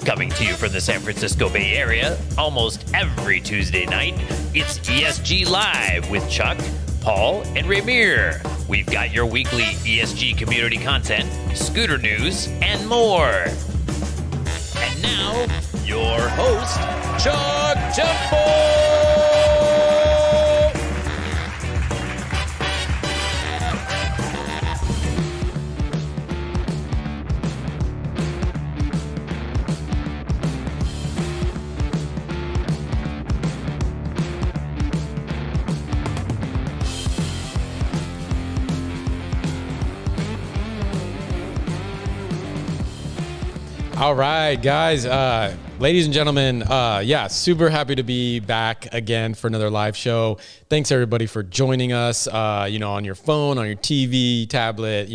Coming to you from the San Francisco Bay Area almost every Tuesday night, it's ESG Live with Chuck, Paul, and Ramir. We've got your weekly ESG community content, scooter news, and more. And now, your host, Chuck Temple! All right, guys, ladies and gentlemen, super happy to be back again for another live show. Thanks everybody for joining us, on your phone, on your TV, tablet,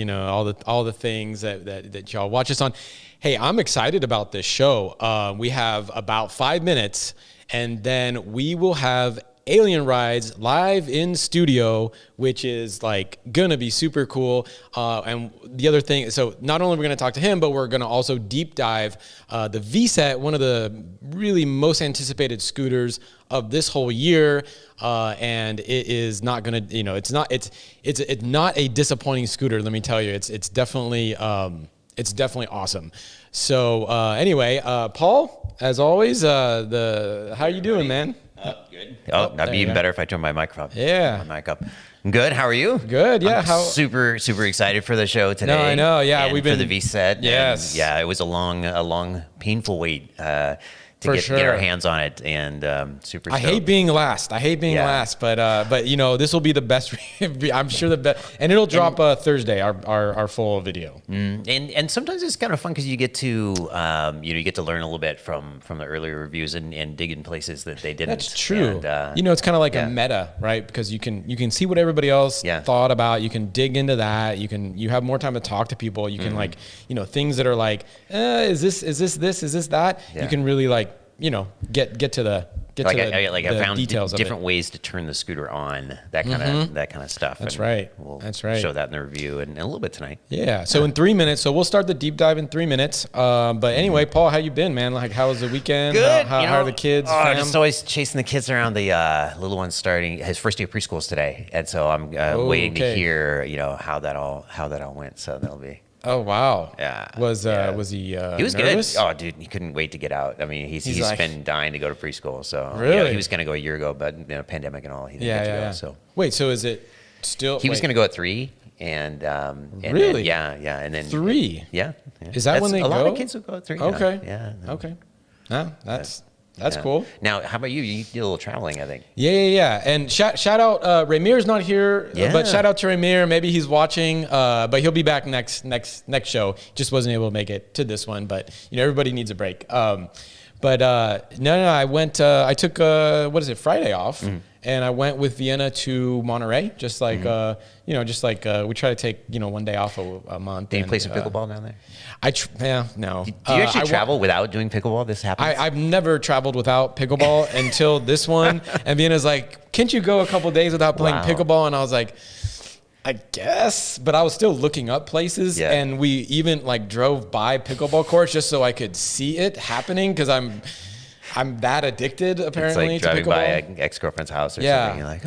all the things that y'all watch us on. Hey, I'm excited about this show. We have about 5 minutes and then we will have Alien Rides live in studio, which is like gonna be super cool. And the other thing, so not only are we gonna talk to him, but we're gonna also deep dive the Vsett, one of the really most anticipated scooters of this whole year. And it is not gonna, it's not a disappointing scooter. Let me tell you, it's definitely awesome. So anyway, Paul, as always, how you doing, man? Good. That'd be even better if I turned my microphone. Yeah. My mic up. Good. How are you? Good. Yeah. I'm super excited for the show today. No, I know. Yeah, and we've been for the Vsett. Yes. And yeah, it was a long, painful wait to get our hands on it, and super stoked. I hate being last, but this will be the best. I'm sure the best, and it'll drop Thursday. Our full video. And sometimes it's kind of fun because you get to you get to learn a little bit from the earlier reviews and dig in places that they didn't. That's true. And, it's kind of like a meta, right? Because you can see what everybody else thought about. You can dig into that. You have more time to talk to people. You can things that are like, is this that? Yeah. You can really get to the I found details different ways to turn the scooter on, that kind of stuff. That's and right. We'll That's right. show that in the review and a little bit tonight. Yeah. So in 3 minutes, so we'll start the deep dive in 3 minutes. But anyway, Paul, how you been, man? Like, how was the weekend? Good. How are the kids? Just always chasing the kids around. The little one starting his first day of preschool is today, and so I'm waiting to hear how that all went. So that'll be. Oh wow! Yeah. Was he? He was nervous? good. Oh, dude, he couldn't wait to get out. I mean, he's been dying to go to preschool. So really, he was going to go a year ago, but pandemic and all, he didn't get to go. So wait, so is it still? He was going to go at 3, and really, then, and then 3. Yeah. Is that when they go? A lot of kids will go at 3. Okay. Yeah. Okay. No, that's cool. Now, how about you? You did a little traveling, I think. Yeah. And shout out, Ramir's not here, but shout out to Ramir. Maybe he's watching, but he'll be back next show. Just wasn't able to make it to this one, but everybody needs a break. No, I went. I took Friday off, and I went with Vienna to Monterey. Just like we try to take one day off a month. Did you play some pickleball down there? No. Do you actually travel without doing pickleball? This happens? I've never traveled without pickleball until this one. And Vienna's like, can't you go a couple of days without playing pickleball? And I was like, I guess, but I was still looking up places, and we even drove by pickleball courts just so I could see it happening because I'm that addicted apparently. It's like driving to by an ex-girlfriend's house or something. You're like,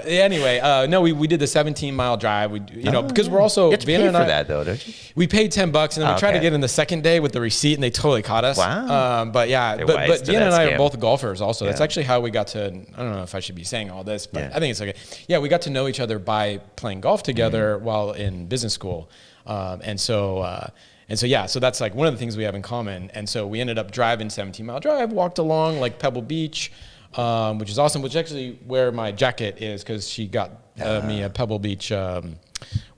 Anyway, no, we did the 17-mile drive. Because we're also you have to pay for that though, don't you? We paid $10 and then we tried to get in the second day with the receipt and they totally caught us. Wow. But Vienna and I are both golfers also. Yeah. That's actually how we got to, I don't know if I should be saying all this, but I think it's okay. Yeah, we got to know each other by playing golf together while in business school. So that's like one of the things we have in common. And so we ended up driving 17-mile drive, walked along Pebble Beach, which is awesome, which is actually where my jacket is because she got me a Pebble Beach,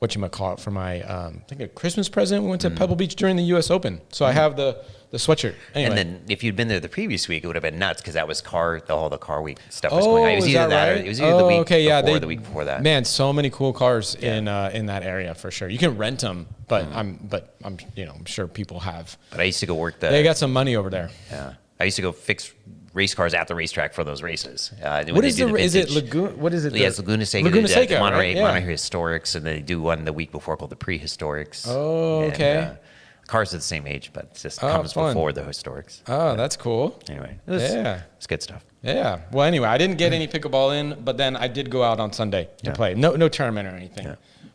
whatchamacallit, for my, I think a Christmas present. We went to Pebble Beach during the U.S. Open. So I have the sweatshirt. Anyway. And then if you'd been there the previous week, it would have been nuts because that was all the car week stuff was going on. It was either that right? Or it was either the week before or the week before that. Man, so many cool cars in that area for sure. You can rent them, but I'm sure people have. But I used to go work They got some money over there. Yeah. I used to go fix race cars at the racetrack for those races. What is is it Laguna? What is it? Yeah, it's Laguna Seca. Laguna Seca, Monterey, right? Yeah. Monterey Historics, and they do one the week before called the Prehistorics. Oh, okay. Cars are the same age, but it just Oh, comes fun. before the historics. Oh, that's cool. Anyway, Yeah. it's good stuff. Yeah. Well, anyway, I didn't get any pickleball in, but then I did go out on Sunday to play. No tournament or anything. Yeah.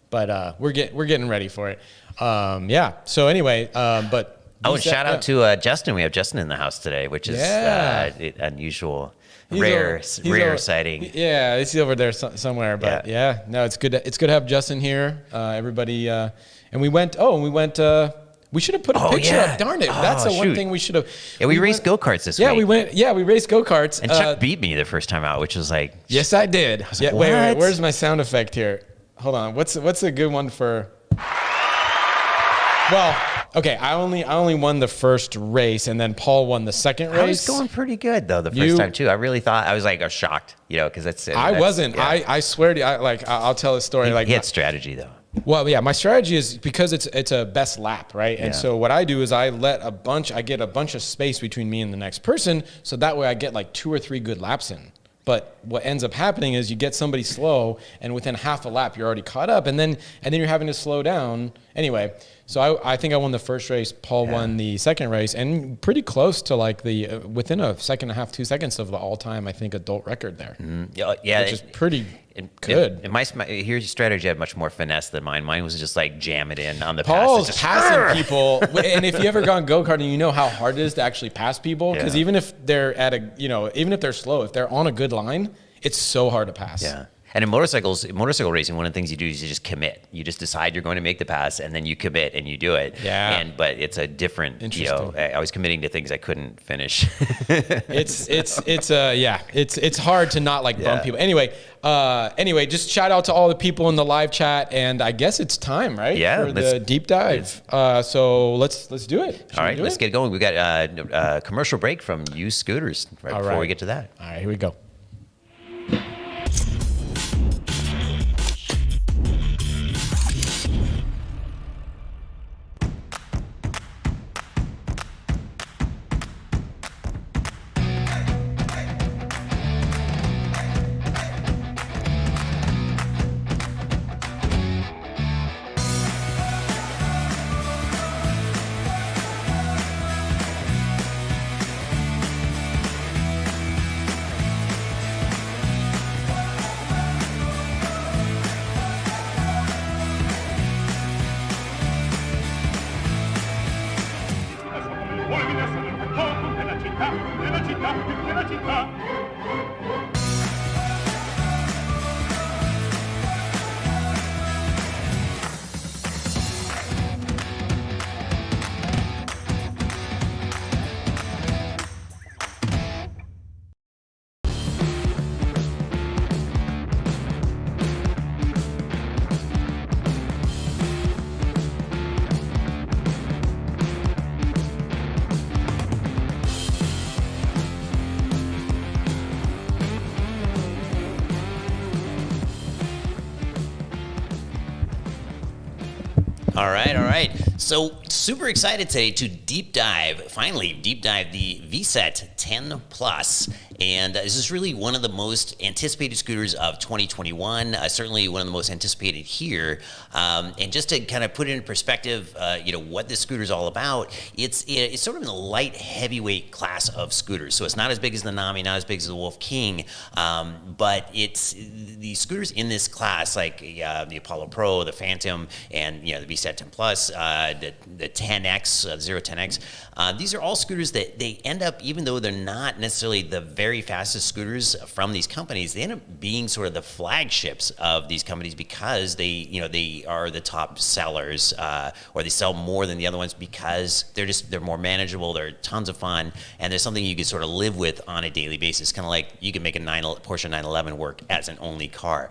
But we're getting ready for it. Yeah. So anyway, but Oh, and shout out to Justin. We have Justin in the house today, which is unusual, rare sighting. Yeah, he's over there somewhere. But no, it's good. It's good to have Justin here. Everybody, and we went. We should have put a picture up. Darn it! That's the one thing we should have. Yeah, we raced go-karts this week. Yeah, we went. Yeah, we raced go-karts. And Chuck beat me the first time out, which was like. Yes, I did. Like, wait. Where's my sound effect here? Hold on. What's a good one for? Well, okay. I only won the first race, and then Paul won the second race. I was going pretty good though the first time too. I really thought I was shocked, because that's. I wasn't. Yeah. I swear to you. I'll tell a story. He had strategy though. Well, yeah, my strategy is because it's a best lap, right? And so what I do is I get a bunch of space between me and the next person, so that way I get like 2 or 3 good laps in. But what ends up happening is you get somebody slow, and within half a lap you're already caught up, and then you're having to slow down. Anyway, so I think I won the first race. Paul won the second race, and pretty close to within a second and a half, 2 seconds of the all-time, I think, adult record there. Yeah, which is pretty good. And here's your strategy had much more finesse than mine. Mine was just jam it in on the Paul's pass. passing people, and if you ever gone go-karting, you know how hard it is to actually pass people. Because even if they're even if they're slow, if they're on a good line, it's so hard to pass. Yeah. And in motorcycle racing, one of the things you do is you just commit. You just decide you're going to make the pass, and then you commit and you do it. Yeah. But it's a different. I was committing to things I couldn't finish. It's hard to not bump people. Anyway, just shout out to all the people in the live chat, and I guess it's time, right? Yeah. For the deep dive. So let's do it. All right, let's get going. We got a commercial break from used scooters before we get to that. All right, here we go. All right. So super excited today to finally deep dive the Vsett 10 Plus. And this is really one of the most anticipated scooters of 2021, certainly one of the most anticipated here. And just to kind of put it in perspective, what this scooter is all about, it's sort of in the light heavyweight class of scooters. So it's not as big as the Nami, not as big as the Wolf King, but it's the scooters in this class, like the Apollo Pro, the Phantom, and the Vsett 10 Plus, the 10X, 010X. These are all scooters that they end up, even though they're not necessarily the very fastest scooters from these companies, they end up being sort of the flagships of these companies because they are the top sellers, or they sell more than the other ones because they're more manageable, they're tons of fun, and there's something you can sort of live with on a daily basis, kind of like you can make a Porsche 911 work as an only car.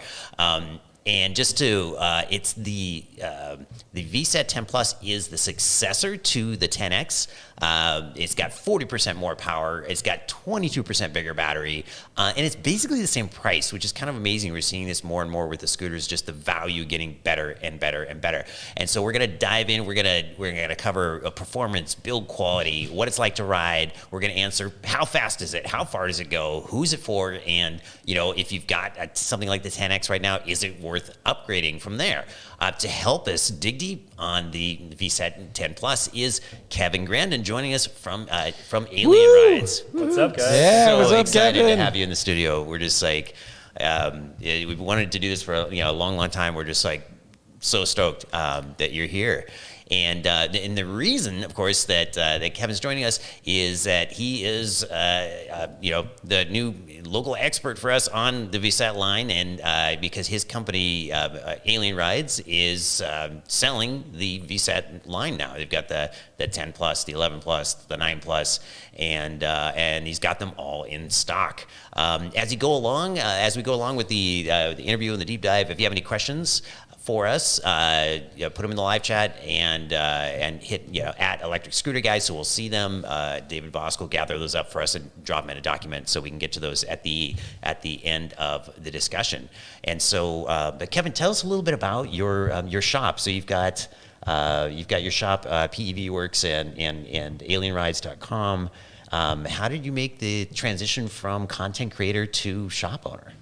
And just to, it's the Vsett 10 Plus is the successor to the 10X. It's got 40% more power. It's got 22% bigger battery, and it's basically the same price, which is kind of amazing. We're seeing this more and more with the scooters, just the value getting better and better and better. And so we're gonna dive in. We're gonna cover performance, build quality, what it's like to ride. We're gonna answer how fast is it, how far does it go, who's it for, and if you've got something like the 10X right now, is it worth upgrading from there? To help us dig deep on the Vsett 10 Plus is Kevin Grandin joining us from Alien Rides. What's up, guys? Yeah, So what's up, excited Kevin? to have you in the studio. We're just like, we've wanted to do this for a long, long time. We're just like so stoked that you're here. And the reason, of course, that Kevin's joining us is that he is, the new local expert for us on the Vsett line, and because his company, Alien Rides, is selling the Vsett line now. They've got the 10 Plus, the 11 Plus, the 9 Plus, and he's got them all in stock. As we go along with the interview and the deep dive, if you have any questions for us, put them in the live chat and hit at Electric Scooter Guys, so we'll see them. David Vosk will gather those up for us and drop them in a document so we can get to those at the end of the discussion. And so, but Kevin, tell us a little bit about your shop. So you've got your shop, PEV Works and AlienRides.com. How did you make the transition from content creator to shop owner?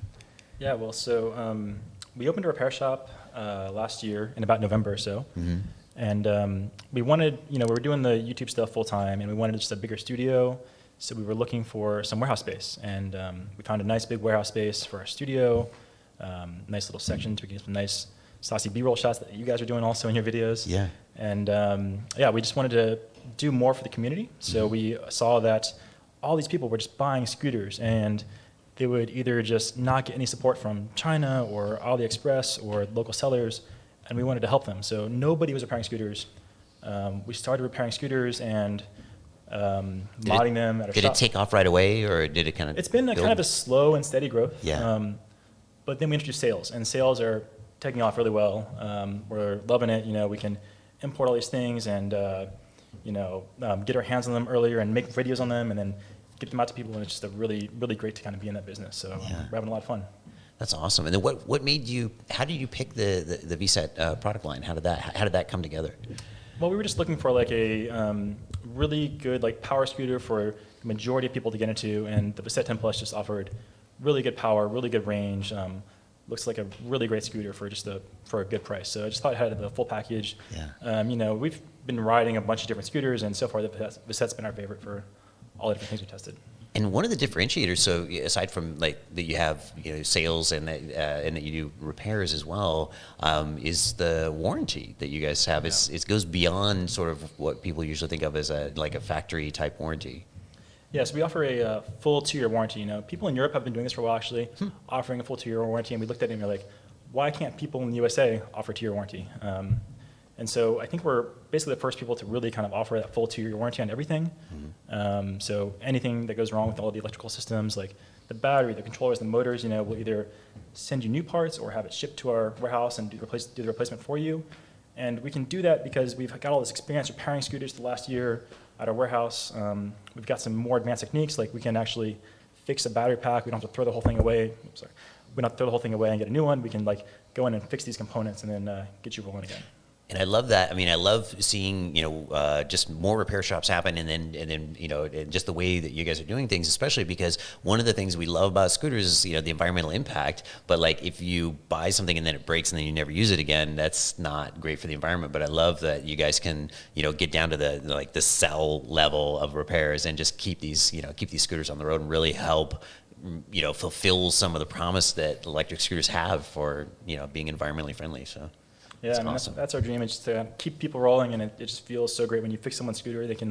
Yeah, well, so we opened a repair shop last year in about November or so. Mm-hmm. And we wanted, we were doing the YouTube stuff full time, and we wanted just a bigger studio. So we were looking for some warehouse space, and we found a nice big warehouse space for our studio, nice little section to get some nice saucy B-roll shots that you guys are doing also in your videos. Yeah. And we just wanted to do more for the community. So we saw that all these people were just buying scooters, and they would either just not get any support from China or AliExpress or local sellers, and we wanted to help them. So nobody was repairing scooters. We started repairing scooters and modding them at our shop. Did it take off right away, or did it kind of It's been kind of a slow and steady growth. Yeah. But then we introduced sales, and sales are taking off really well. We're loving it. We can import all these things and get our hands on them earlier and make videos on them, and then get them out to people, and it's just a really, really great to kind of be in that business. So we're having a lot of fun. That's awesome. And then what made you? How did you pick the Vsett product line? How did that come together? Well, we were just looking for like a really good power scooter for the majority of people to get into, and the Vsett 10 Plus just offered really good power, really good range. Looks like a really great scooter for a good price. So I just thought it had the full package. Yeah. We've been riding a bunch of different scooters, and so far the Vsett's been our favorite for all the different things we tested. And one of the differentiators, so aside from that you have sales and that you do repairs as well, is the warranty that you guys have. Yeah. It goes beyond sort of what people usually think of as a factory type warranty. Yes, we offer a full 2-year warranty. People in Europe have been doing this for a while, actually, offering a full 2-year warranty. And we looked at it and we're like, why can't people in the USA offer a 2-year warranty? And so I think we're basically the first people to really kind of offer that full 2-year warranty on everything. Mm-hmm. So anything that goes wrong with all the electrical systems, like the battery, the controllers, the motors, we'll either send you new parts or have it shipped to our warehouse and do the replacement for you. And we can do that because we've got all this experience repairing scooters the last year at our warehouse. We've got some more advanced techniques, like we can actually fix a battery pack. We don't have to throw the whole thing away. We don't have to throw the whole thing away and get a new one. We can go in and fix these components and then get you rolling again. And I love that. I mean, I love seeing just more repair shops happen, and then and just the way that you guys are doing things, especially because one of the things we love about scooters is the environmental impact. But if you buy something and then it breaks and then you never use it again, that's not great for the environment. But I love that you guys can get down to the cell level of repairs and just keep these scooters on the road and really help fulfill some of the promise that electric scooters have for being environmentally friendly. So. Yeah, awesome. That's our dream, is to keep people rolling, and it just feels so great when you fix someone's scooter. They can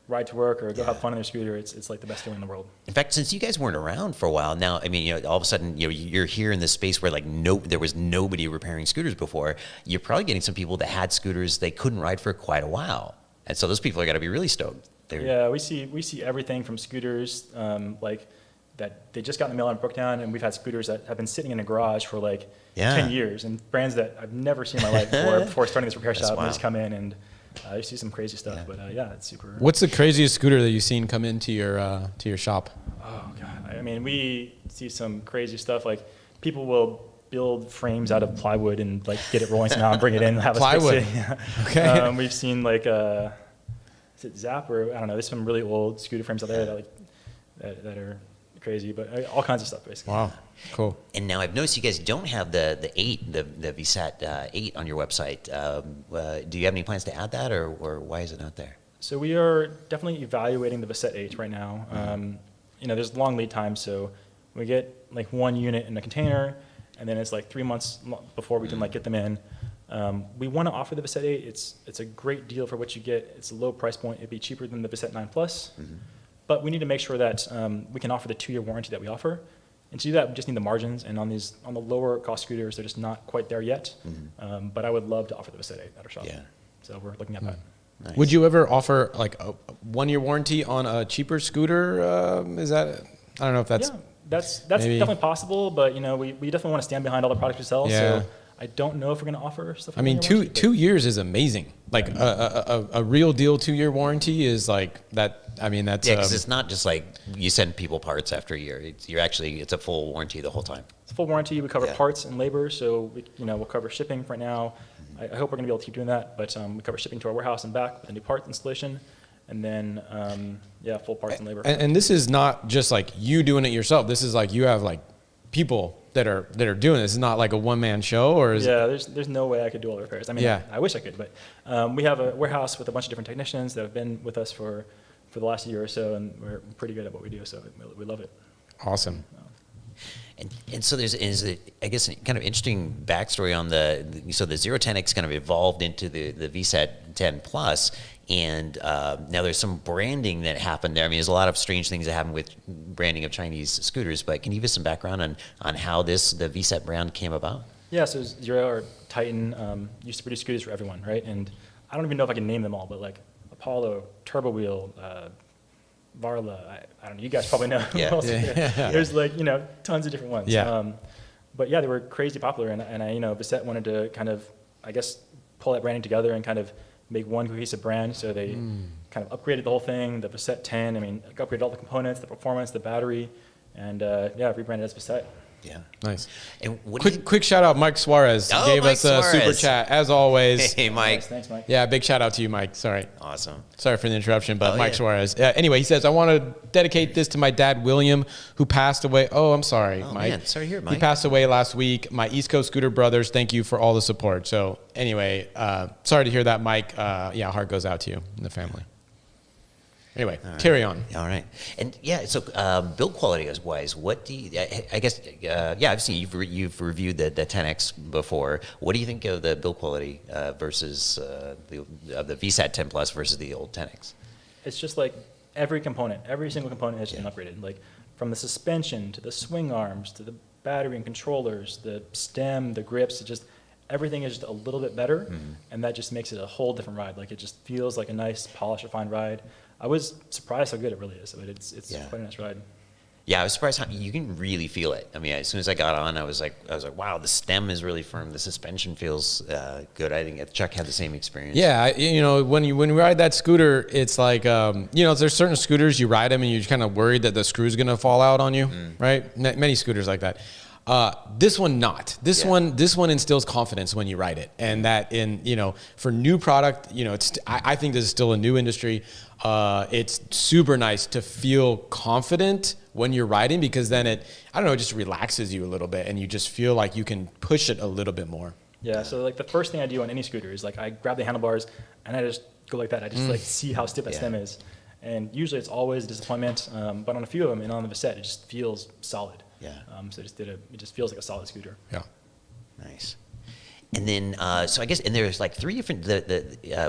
ride to work or go have fun on their scooter. It's the best feeling in the world. In fact, since you guys weren't around for a while now, I mean, all of a sudden, you're here in this space where there was nobody repairing scooters before. You're probably getting some people that had scooters they couldn't ride for quite a while, and so those people are got to be really stoked. Yeah, we see everything from scooters that they just got in the mail and broke down, and we've had scooters that have been sitting in a garage for 10 years, and brands that I've never seen in my life before starting this repair shop. They just come in, and You see some crazy stuff, but yeah, it's super. What's the craziest scooter that you've seen come into your shop? Oh God, I mean, we see some crazy stuff. Like people will build frames out of plywood and like get it rolling somehow and bring it in and have Plywood. a space. Okay. We've seen like is it Zap or I don't know. There's some really old scooter frames out there that are crazy, but all kinds of stuff basically. Wow, cool. And now I've noticed you guys don't have the Vsett 8 on your website. Do you have any plans to add that, or why is it not there? So we are definitely evaluating the Vsett 8 right now. There's long lead time, so we get like one unit in a container, and then it's like 3 months before we can like get them in. We want to offer the Vsett 8. It's a great deal for what you get. It's a low price point. It'd be cheaper than the Vsett 9 Plus. But we need to make sure that we can offer the 2-year warranty that we offer. And to do that, we just need the margins. And on the lower cost scooters, they're just not quite there yet. But I would love to offer the Vsett 8 at our shop. Yeah. So we're looking at that. Nice. Would you ever offer like a 1-year warranty on a cheaper scooter? Is that, I don't know if that's. Yeah, that's maybe definitely possible. But we definitely want to stand behind all the products we sell. Yeah. So I don't know if we're going to offer stuff. I mean, two years is amazing. Like a real deal 2-year warranty is like that. I mean, that's because it's not just like you send people parts after a year. It's a full warranty the whole time. It's a full warranty. We cover parts and labor, so we'll cover shipping right now. I hope we're going to be able to keep doing that, but we cover shipping to our warehouse and back with a new part installation, and then full parts and labor. And this is not just like you doing it yourself. This is like you have like people that are doing this. It's not like a one-man show, or is there's no way I could do all the repairs. I mean, I wish I could, but we have a warehouse with a bunch of different technicians that have been with us for the last year or so, and we're pretty good at what we do, so we love it. Awesome. And so there's I guess kind of interesting backstory on the 010X kind of evolved into the Vsett 10 Plus, and now there's some branding that happened there. I mean, there's a lot of strange things that happen with branding of Chinese scooters, but can you give us some background on how the Vsett brand came about? Yeah, so Zero or Titan used to produce scooters for everyone, right? And I don't even know if I can name them all, but like Apollo, Turbo Wheel, Varla, I don't know, you guys probably know. There's like, tons of different ones. Yeah. But yeah, they were crazy popular, and Vsett wanted to kind of, I guess, pull that branding together and kind of make one cohesive brand. So they kind of upgraded the whole thing, the Vsett 10, upgraded all the components, the performance, the battery, and rebranded as Vsett. Yeah. Nice. And quick shout out, Mike Suarez gave Mike us a super Suarez. chat as always. Hey, Mike. Nice, thanks, Mike. Yeah, big shout out to you, Mike. Sorry. Awesome. Sorry for the interruption, but Mike yeah. Suarez. Anyway, he says, I want to dedicate this to my dad, William, who passed away. Oh, I'm sorry, Mike. Man. Sorry to hear, Mike. He passed away last week. My East Coast Scooter brothers, thank you for all the support. So anyway, sorry to hear that, Mike. Heart goes out to you and the family. Anyway, carry on. All right. And so build quality wise, what do you, I guess, I've seen you've reviewed the 10X before. What do you think of the build quality versus the Vsett 10 Plus versus the old 10X? It's just like every single component has been upgraded. Like from the suspension to the swing arms to the battery and controllers, the stem, the grips, everything is just a little bit better, and that just makes it a whole different ride. Like it just feels like a nice, polished, refined ride. I was surprised how good it really is. I mean, it's quite a nice ride. Yeah, I was surprised how you can really feel it. I mean, as soon as I got on, I was like, wow, the stem is really firm. The suspension feels good. I think Chuck had the same experience. Yeah, when you ride that scooter, it's like there's certain scooters you ride them and you're kind of worried that the screw's gonna fall out on you, right? Many scooters like that. This one not. This one instills confidence when you ride it, and that for new product, I think this is still a new industry. It's super nice to feel confident when you're riding, because then it just relaxes you a little bit and you just feel like you can push it a little bit more. Yeah, so like the first thing I do on any scooter is like I grab the handlebars and I just go like that. I just like see how stiff that stem is. And usually it's always a disappointment, but on a few of them and on the Vsett, it just feels solid. Yeah. So it just feels like a solid scooter. Yeah. Nice. And then, so I guess, and there's like three different,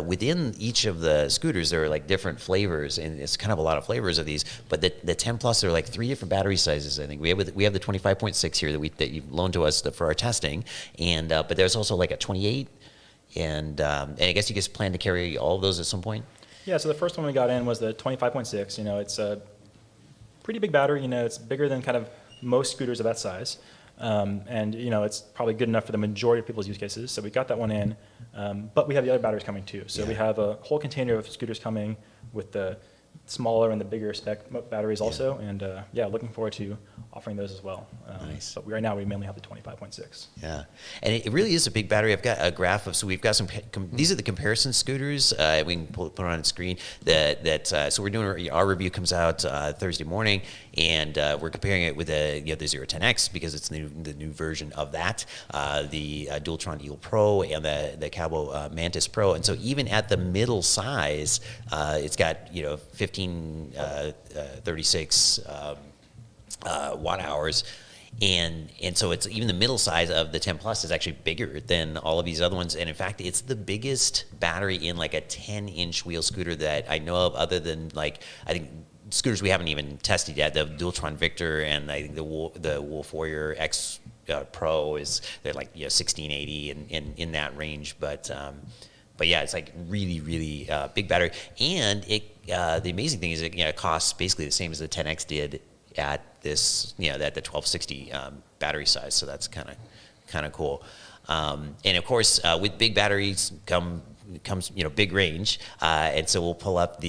within each of the scooters, there are like different flavors, and it's kind of a lot of flavors of these, but the 10 Plus, there are like three different battery sizes, I think. We have the 25.6 here that you've loaned to us for our testing, and, but there's also like a 28, and I guess you just plan to carry all of those at some point? Yeah, so the first one we got in was the 25.6. It's a pretty big battery. It's bigger than kind of most scooters of that size. And it's probably good enough for the majority of people's use cases. So we got that one in, but we have the other batteries coming too. So we have a whole container of scooters coming with the smaller and the bigger spec batteries also, and looking forward to offering those as well. Nice. But right now we mainly have the 25.6. Yeah, and it really is a big battery. I've got a graph of, so we've got these are the comparison scooters. We can put it on the screen. So we're doing, our review comes out Thursday morning, and we're comparing it with the 010X because it's the new version of that, the Dualtron Eagle Pro and the Cabo Mantis Pro. And so even at the middle size, it's got 15, 36 watt hours. And so it's even the middle size of the 10 Plus is actually bigger than all of these other ones. And in fact, it's the biggest battery in like a 10-inch wheel scooter that I know of, other than I think scooters we haven't even tested yet. The Dualtron Victor and I think the Wolf Warrior X Pro they're 1680 and in that range. But yeah, it's like really, really big battery. And the amazing thing is it costs basically the same as the 10X did at this, at the 1260 battery size. So that's kind of cool. And of course, with big batteries comes big range. And so we'll pull up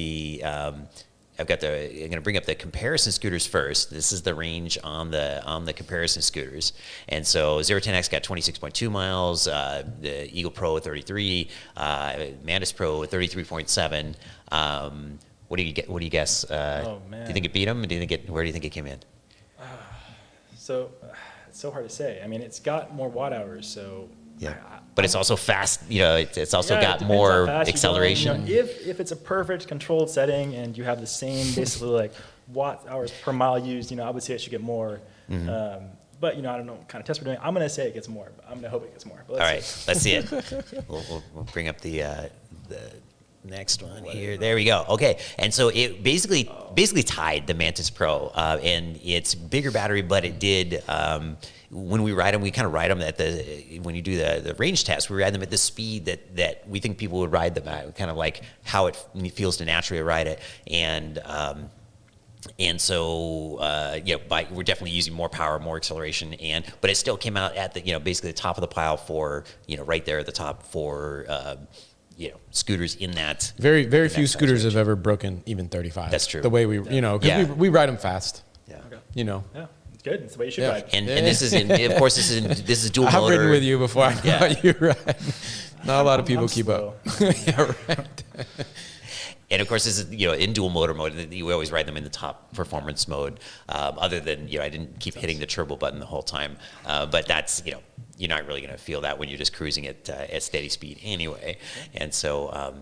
I'm going to bring up the comparison scooters first. This is the range on the comparison scooters. And so 010X got 26.2 miles, the Eagle Pro 33, Mantis Pro 33.7. What do you guess? Oh man! Do you think it beat them? Where do you think it came in? So it's so hard to say. I mean, it's got more watt hours, so yeah. But it's also fast. It's also got it more how fast acceleration. If it's a perfect controlled setting and you have the same basically watt hours per mile used, I would say it should get more. Mm-hmm. But I don't know what kind of test we're doing. I'm going to say it gets more. But I'm going to hope it gets more. But let's see it. We'll bring up the next one here. There we go. Okay, and so it basically tied the Mantis Pro, and it's bigger battery, but it did. When we ride them, we kind of ride them when you do the range test, we ride them at the speed that we think people would ride them at, kind of like how it feels to naturally ride it, and so we're definitely using more power, more acceleration, but it still came out at the basically the top of the pile for right there at the top for. Scooters in that. Very few scooters have ever broken even 35. That's true. The way because we ride them fast. Yeah. Okay. Yeah, it's good. It's the way you should ride. And this is this is dual motor. I've ridden with you before. I know how you ride. Not a lot of people keep slow. up. Yeah, right. And of course, this is in dual motor mode. We always ride them in the top performance mode. Other than I didn't keep hitting the turbo button the whole time. But that's you're not really going to feel that when you're just cruising at steady speed anyway. And so,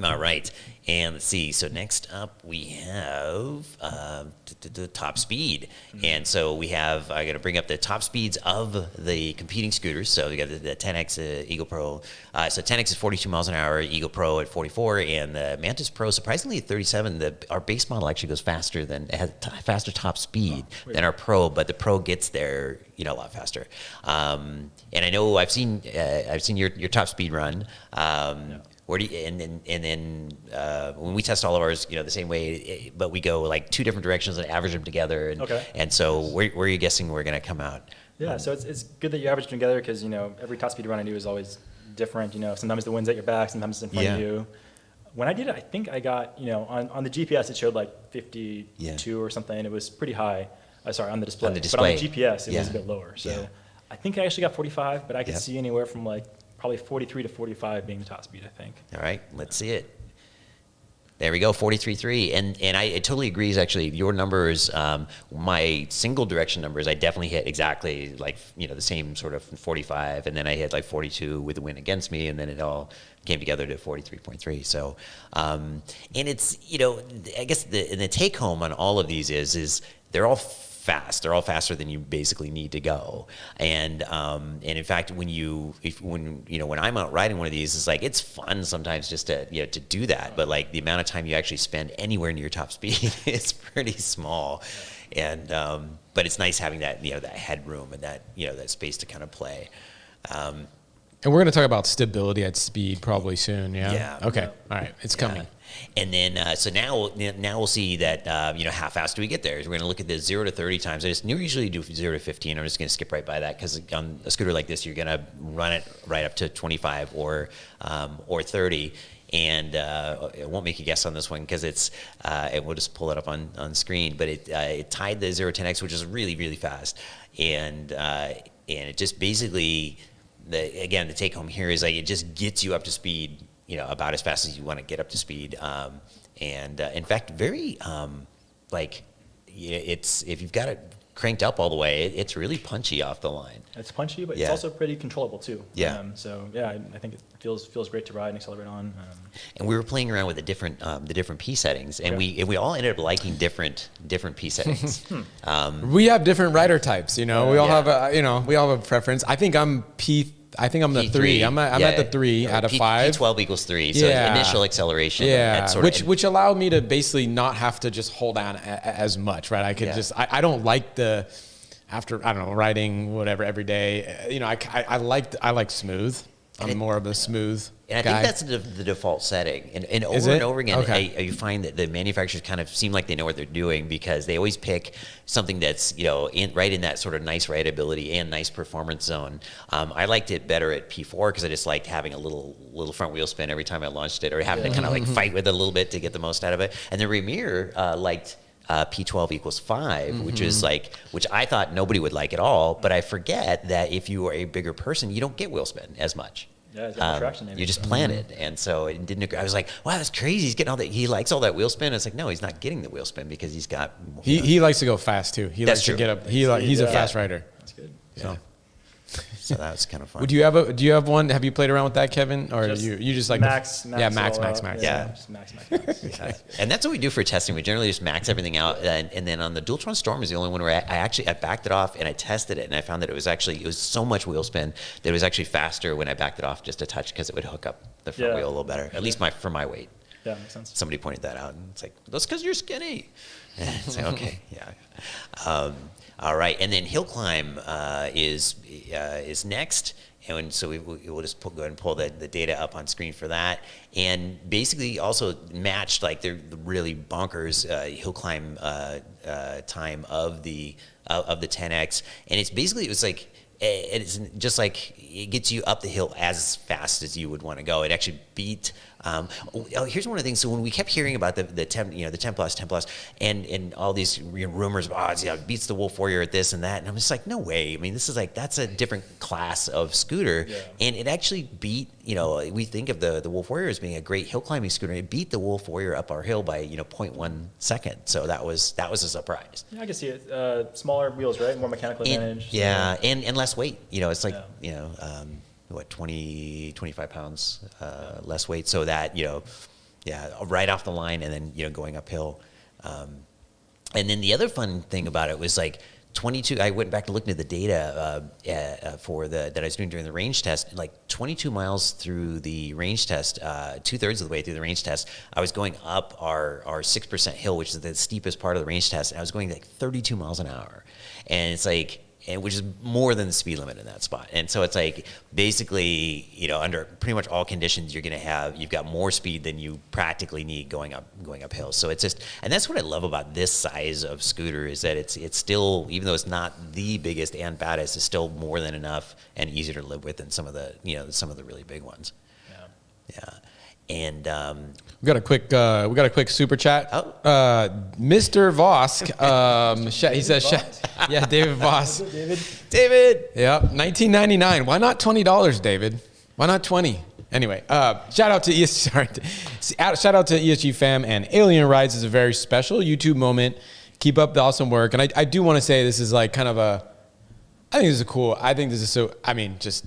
all right. And let's see. So next up we have the top speed. Mm-hmm. And so we have, I'm going to bring up the top speeds of the competing scooters. So we got the 10X Eagle Pro. So 10X is 42 miles an hour, Eagle Pro at 44, and the Mantis Pro, surprisingly at 37. Our base model actually goes faster it has faster top speed than our Pro, but the Pro gets there, a lot faster. And I know I've seen your top speed run. Where do you, and then when we test all of ours, the same way, but we go like two different directions and average them together. And, okay. And so where are you guessing we're going to come out? Yeah, so it's good that you average them together because, every top speed run I do is always different. Sometimes the wind's at your back, sometimes it's in front of you. When I did it, I think I got, on the GPS, it showed like 52 or something. It was pretty high. Sorry, on the display. But on the GPS, it was a bit lower. So I think I actually got 45, but I could see anywhere from probably 43 to 45 being the top speed, I think. All right, let's see it. There we go, 43.3. And I totally agree, actually, your numbers, my single direction numbers, I definitely hit exactly the same sort of 45, and then I hit 42 with the wind against me, and then it all came together to 43.3. So, and it's, I guess the take home on all of these is they're all fast. They're all faster than you basically need to go. And in fact, when I'm out riding one of these, it's it's fun sometimes just to to do that. But the amount of time you actually spend anywhere near top speed is pretty small. And but it's nice having that that headroom and that that space to kind of play. And we're going to talk about stability at speed probably soon. Yeah. Yeah. Okay. Yeah. All right. It's coming. And then, so now we'll see that, how fast do we get there? We're going to look at the 0 to 30 times. I just usually do 0 to 15. I'm just going to skip right by that because on a scooter like this, you're going to run it right up to 25 or 30. And I won't make a guess on this one because it's, and we'll just pull it up on screen. But it tied the 0-10X, which is really, really fast. And it just basically, the take home here is like it just gets you up to speed, about as fast as you want to get up to speed. In fact, very it's, if you've got it cranked up all the way, it's really punchy off the line. It's punchy, but Yeah. it's also pretty controllable too. Yeah. I think it feels great to ride and accelerate on. And we were playing around with the different P settings, and we all ended up liking different P settings. We have different rider types, we all Yeah. have we all have a preference. I think I'm the P3. 3. I'm at the 3 out of 5. P12 equals 3, so Yeah. initial acceleration. Yeah, and sort which allowed me to basically not have to just hold on as much, right? I could I don't like riding whatever every day. I like smooth. I'm more of a smooth And I guy. think that's the default setting. And Is over it? and over again, Okay. you find that the manufacturers kind of seem like they know what they're doing because they always pick something that's, right in that sort of nice rideability and nice performance zone. I liked it better at P4 because I just liked having a little front wheel spin every time I launched it, or having to kind of fight with it a little bit to get the most out of it. And the Ramir liked P12 equals 5, which I thought nobody would like at all. But I forget that if you are a bigger person, you don't get wheel spin as much. Yeah, it's got traction in it. You just plan it, and so it didn't agree. I was like, "Wow, that's crazy! He's getting all that. He likes all that wheel spin." It's like, no, he's not getting the wheel spin because he's got. He likes to go fast too. He That's likes true. to get up. He's a fast rider. That's good. So. So that was kind of fun. Do you have one? Have you played around with that, Kevin, or you just like max? Yeah, max. Yeah. Just max. And that's what we do for testing. We generally just max everything out, and then on the Dualtron Storm is the only one where I backed it off and I tested it, and I found that it was so much wheel spin that it was actually faster when I backed it off just a touch because it would hook up the front wheel a little better, at least for my weight. Yeah, makes sense. Somebody pointed that out, and it's like, that's because you're skinny. It's like, okay, yeah. All right, and then hill climb is next, and so we'll just go ahead and pull the data up on screen for that, and basically also matched like the really bonkers hill climb time of the 10X, and it's just like it gets you up the hill as fast as you would want to go. It actually beat. Here's one of the things. So when we kept hearing about the 10, the 10 plus, and all these rumors about it beats the Wolf Warrior at this and that, and I'm just like, no way. I mean, this is that's a different class of scooter, and it actually beat. We think of the Wolf Warrior as being a great hill climbing scooter. It beat the Wolf Warrior up our hill by 0.1 second. So that was a surprise. Yeah, I can see it. Smaller wheels, right? More mechanical advantage. Yeah, and less weight. It's like 25 pounds less weight, so that right off the line, and then going uphill. And then the other fun thing about it was 22. I went back and looked at the data that I was doing during the range test. 22 miles through the range test, 2/3 of the way through the range test, I was going up our 6% hill, which is the steepest part of the range test, and I was going 32 miles an hour, and it's which is more than the speed limit in that spot. And so it's basically, under pretty much all conditions, you've got more speed than you practically need going uphill. So it's just, and that's what I love about this size of scooter is that it's still, even though it's not the biggest and baddest, it's still more than enough and easier to live with than some of the really big ones. Yeah. And we got a quick super chat. Oh. Mr. Vosk, he says, yeah, David Voss. David. Yeah, $19.99. Why not $20, David? Why not 20? Anyway, shout out to ESG fam, and Alien Rides is a very special YouTube moment. Keep up the awesome work, and I do want to say this is kind of I think this is cool. I think this is so. I mean, just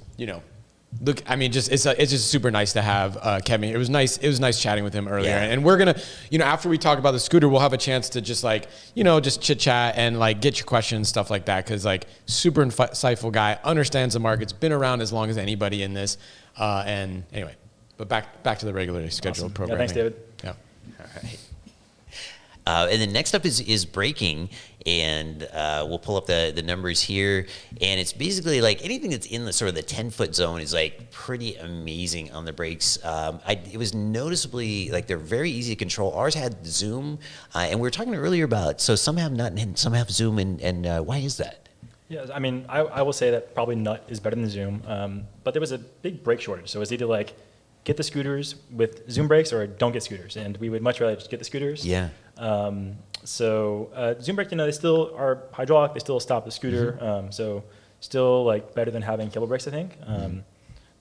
look, I mean, it's just super nice to have Kevin. It was nice chatting with him earlier, and we're gonna, after we talk about the scooter, we'll have a chance to just just chit chat and get your questions, stuff like that, because super insightful guy, understands the markets, been around as long as anybody in this, and anyway, but back to the regularly scheduled programming. Yeah, thanks, David. Yeah. All right. And then next up is braking, and we'll pull up the numbers here. And it's basically like anything that's in the sort of the 10-foot zone is like pretty amazing on the brakes. It was noticeably like they're very easy to control. Ours had zoom, and we were talking earlier about, so some have nut and some have zoom, and why is that? Yeah, I mean, I will say that probably nut is better than zoom, but there was a big brake shortage. So it was either like get the scooters with zoom brakes or don't get scooters, and we would much rather just get the scooters. Yeah. Zoom brake, they still are hydraulic, they still stop the scooter, so still like better than having cable brakes, I think.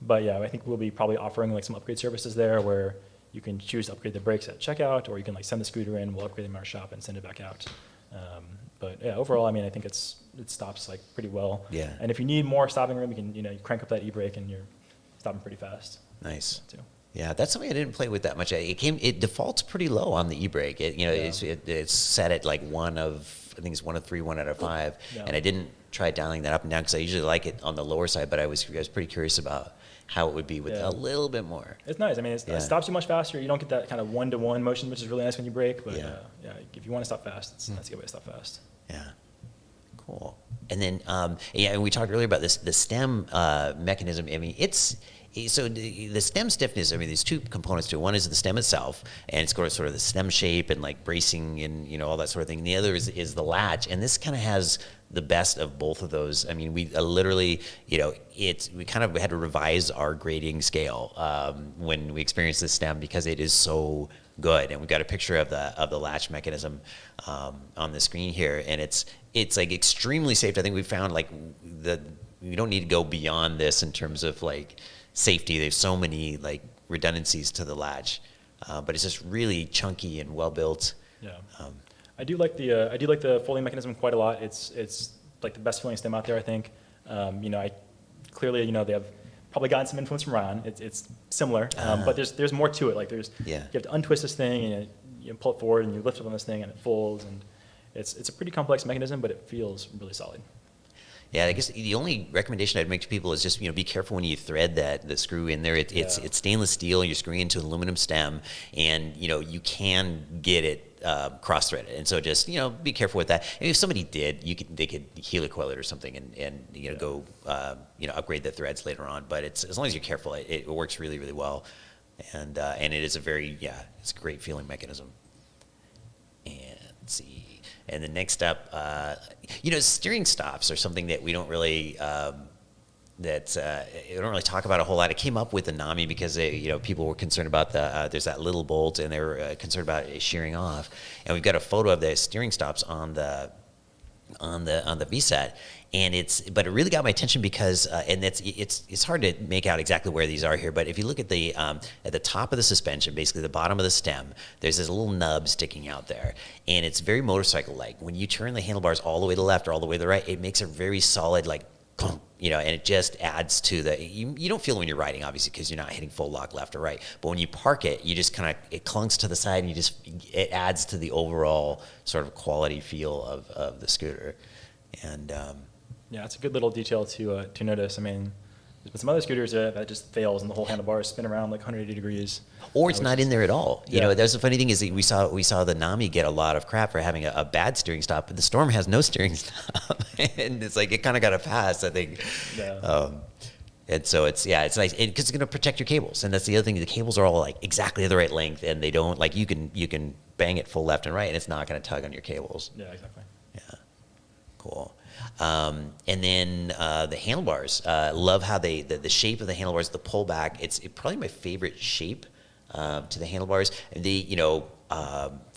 But yeah, I think we'll be probably offering like some upgrade services there where you can choose to upgrade the brakes at checkout, or you can like send the scooter in, we'll upgrade them in our shop and send it back out. But yeah, overall, I mean, I think it stops like pretty well. Yeah. And if you need more stopping room, you can you crank up that e-brake and you're stopping pretty fast. Nice. Too. Yeah, that's something I didn't play with that much. It defaults pretty low on the e-brake. It's set at like I think it's 1 of 3, 1 out of 5, and I didn't try dialing that up and down because I usually like it on the lower side. But I was pretty curious about how it would be with a little bit more. It's nice. I mean, it stops you much faster. You don't get that kind of one-to-one motion, which is really nice when you brake. But if you want to stop fast, that's a good way to stop fast. Yeah. Cool. And then, and we talked earlier about the stem mechanism. I mean, so the stem stiffness, I mean, there's two components to it. One is the stem itself, and it's got sort of the stem shape and like bracing and, all that sort of thing. And the other is the latch, and this kind of has the best of both of those. I mean, we literally, we kind of had to revise our grading scale when we experienced the stem because it is so good. And we've got a picture of the latch mechanism on the screen here, and it's like extremely safe. I think we found like you don't need to go beyond this in terms of like safety. There's so many like redundancies to the latch, but it's just really chunky and well built. Yeah, I do like the folding mechanism quite a lot. It's like the best feeling stem out there, I think. I clearly they have probably gotten some influence from RION. It's similar, but there's more to it. Like you have to untwist this thing and you pull it forward and you lift it on this thing and it folds, and it's a pretty complex mechanism, but it feels really solid. Yeah, I guess the only recommendation I'd make to people is just be careful when you thread the screw in there. It's stainless steel. You're screwing into an aluminum stem, and you can get it cross-threaded. And so just be careful with that. And if somebody did, they could helicoil it or something, and go upgrade the threads later on. But as long as you're careful, it works really, really well, and it is it's a great feeling mechanism. And let's see. And then next up, steering stops are something that we don't really we don't really talk about a whole lot. It came up with the NAMI because people were concerned about there's that little bolt, and they were concerned about it shearing off. And we've got a photo of the steering stops on the Vsett. But it really got my attention because, and it's hard to make out exactly where these are here, but if you look at the top of the suspension, basically the bottom of the stem, there's this little nub sticking out there, and it's very motorcycle-like. When you turn the handlebars all the way to the left or all the way to the right, it makes a very solid, like, and it just adds to you don't feel it when you're riding, obviously, because you're not hitting full lock left or right, but when you park it, you just it clunks to the side, and it adds to the overall sort of quality feel of the scooter. And yeah, it's a good little detail to notice. I mean, there's been some other scooters that just fails and the whole handlebars spin around like 180 degrees. Or it's not in there at all. Yeah. That's the funny thing is that we saw the NAMI get a lot of crap for having a bad steering stop, but the Storm has no steering stop, and it's like it kind of got a pass, I think. Yeah. And so it's nice because it's going to protect your cables, and that's the other thing. The cables are all like exactly the right length, and they don't like you can bang it full left and right, and it's not going to tug on your cables. Yeah, exactly. Yeah, cool. And then the handlebars, love how the shape of the handlebars, the pullback. It's probably my favorite shape to the handlebars. The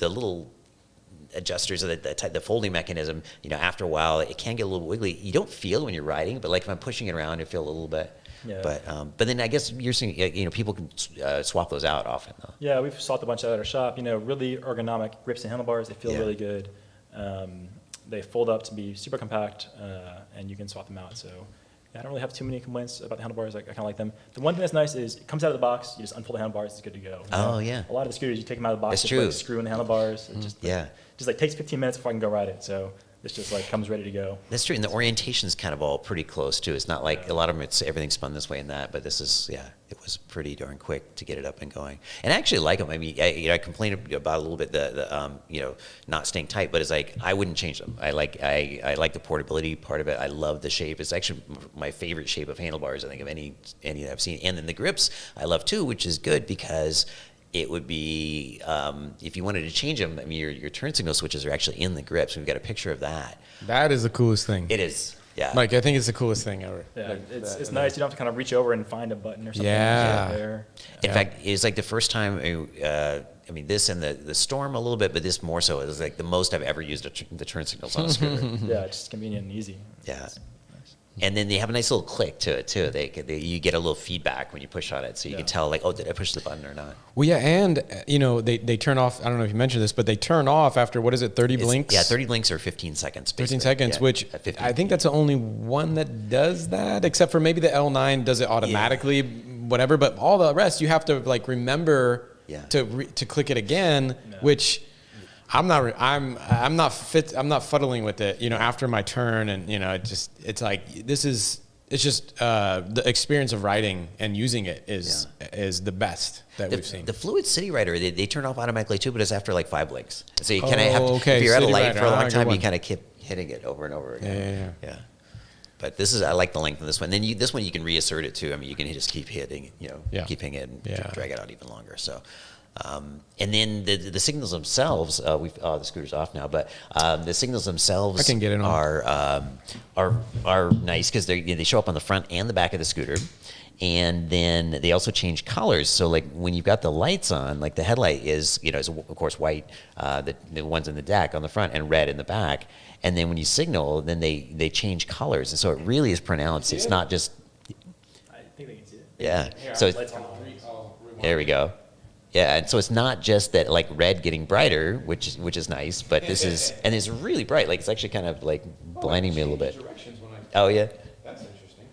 little adjusters of the folding mechanism. After a while, it can get a little wiggly. You don't feel it when you're riding, but like if I'm pushing it around, I feel a little bit. Yeah. But then I guess you're saying people can swap those out often though. Yeah, we've swapped a bunch out at our shop. Really ergonomic grips and handlebars. They feel really good. They fold up to be super compact, and you can swap them out. So I don't really have too many complaints about the handlebars. I kind of like them. The one thing that's nice is it comes out of the box. You just unfold the handlebars. It's good to go. Yeah. A lot of the scooters, you take them out of the box. That's true. Like screw in the handlebars. It just like takes 15 minutes before I can go ride it. So It's just like comes ready to go. That's true, and the orientation's kind of all pretty close too. It's not like a lot of them. It's everything's spun this way and that, but this is it was pretty darn quick to get it up and going. And I actually like them. I mean, I complained about a little bit the not staying tight, but it's like I wouldn't change them. I like the portability part of it. I love the shape. It's actually my favorite shape of handlebars I think of any that I've seen. And then the grips I love too, which is good because it would be, if you wanted to change them, I mean, your turn signal switches are actually in the grips. We've got a picture of that. That is the coolest thing. It is, yeah. Like, I think it's the coolest thing ever. Yeah, Like, it's nice. You don't have to kind of reach over and find a button or something. Yeah. There. In fact, it's like the first time, I mean, this and the Storm a little bit, but this more so. It was like the most I've ever used the turn signals on a scooter. Yeah, it's just convenient and easy. Yeah. It's nice. And then they have a nice little click to it too. You get a little feedback when you push on it, so you can tell like, oh, did I push the button or not? Well, yeah, and they turn off. I don't know if you mentioned this, but they turn off after what is it, 30 blinks? Yeah, 30 blinks or 15 seconds. 15 seconds, yeah, which I think that's the only one that does that, except for maybe the L9 does it automatically, whatever. But all the rest, you have to like remember to click it again, which. I'm not fuddling with it, after my turn, and it's like it's just the experience of riding and using it is the best that we've seen. The Fluid City Rider, they turn off automatically too, but it's after like 5 blinks. So you kind of have to, if you're at a light for a long time, you kind of keep hitting it over and over again. Yeah. But I like the length of this one. Then this one you can reassert it too. I mean, you can just keep hitting, keep hitting it and drag it out even longer. So. And then the signals themselves, the scooter's off now, but the signals themselves I can get it on. Are nice because they show up on the front and the back of the scooter. And then they also change colors. So like when you've got the lights on, like the headlight is of course white, the ones in the deck on the front, and red in the back. And then when you signal, then they change colors. And so it really is pronounced. It's not just. I think they can see it. Yeah. Here, So lights on. there we go. Yeah, and so it's not just that like red getting brighter, which is nice, but this is, and it's really bright. Like it's actually kind of like blinding me a little bit. Oh yeah. That's interesting.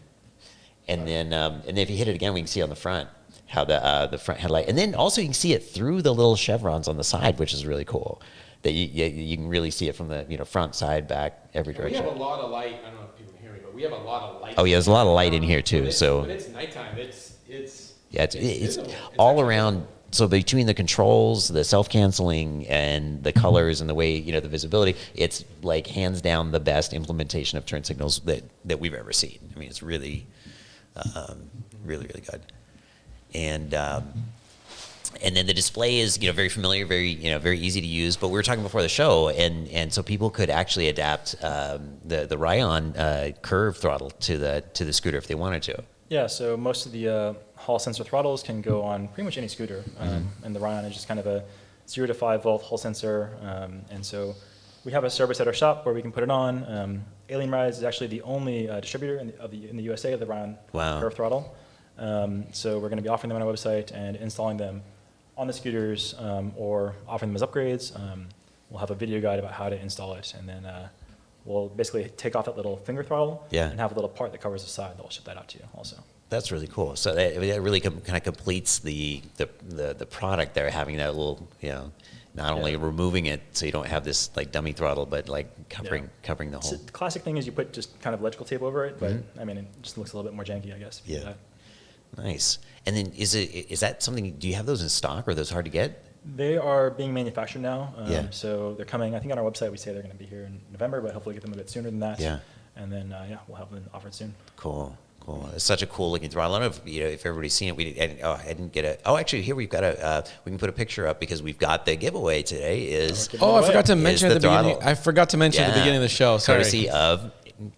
And then if you hit it again, we can see on the front how the front headlight, and then also you can see it through the little chevrons on the side, which is really cool. That you can really see it from the front, side, back, every direction. We have a lot of light. I don't know if people can hear me, but we have a lot of light. Oh yeah, there's a lot of light in here too. But it's nighttime. It's all around. So between the controls, the self-canceling, and the colors, and the way the visibility, it's like hands down the best implementation of turn signals that we've ever seen. I mean, it's really, really good. And then the display is very familiar, very easy to use. But we were talking before the show, and so people could actually adapt the RION curve throttle to the scooter if they wanted to. Yeah, so most of the Hall sensor throttles can go on pretty much any scooter, and the RION is just kind of a 0 to 5 volt Hall sensor, and so we have a service at our shop where we can put it on. Alien Rides is actually the only distributor in the USA of the RION curve throttle, so we're going to be offering them on our website and installing them on the scooters or offering them as upgrades. We'll have a video guide about how to install it, and then we'll basically take off that little finger throttle and have a little part that covers the side that will ship that out to you also. That's really cool. So that really kind of completes the product there, having that little, not only removing it so you don't have this like dummy throttle, but like covering the whole. So the classic thing is you put just kind of electrical tape over it, but I mean, it just looks a little bit more janky, I guess. Yeah. Nice. And then is that something, do you have those in stock, or are those hard to get? They are being manufactured now. So they're coming, I think on our website we say they're going to be here in November, but hopefully get them a bit sooner than that. Yeah. And then, we'll have them offered soon. Cool. It's such a cool looking throttle. I don't know if everybody's seen it. I didn't get it. Oh, actually, here we've got we can put a picture up because we've got the giveaway today I forgot to mention at the beginning. I forgot to mention at the beginning of the show. Sorry. Courtesy of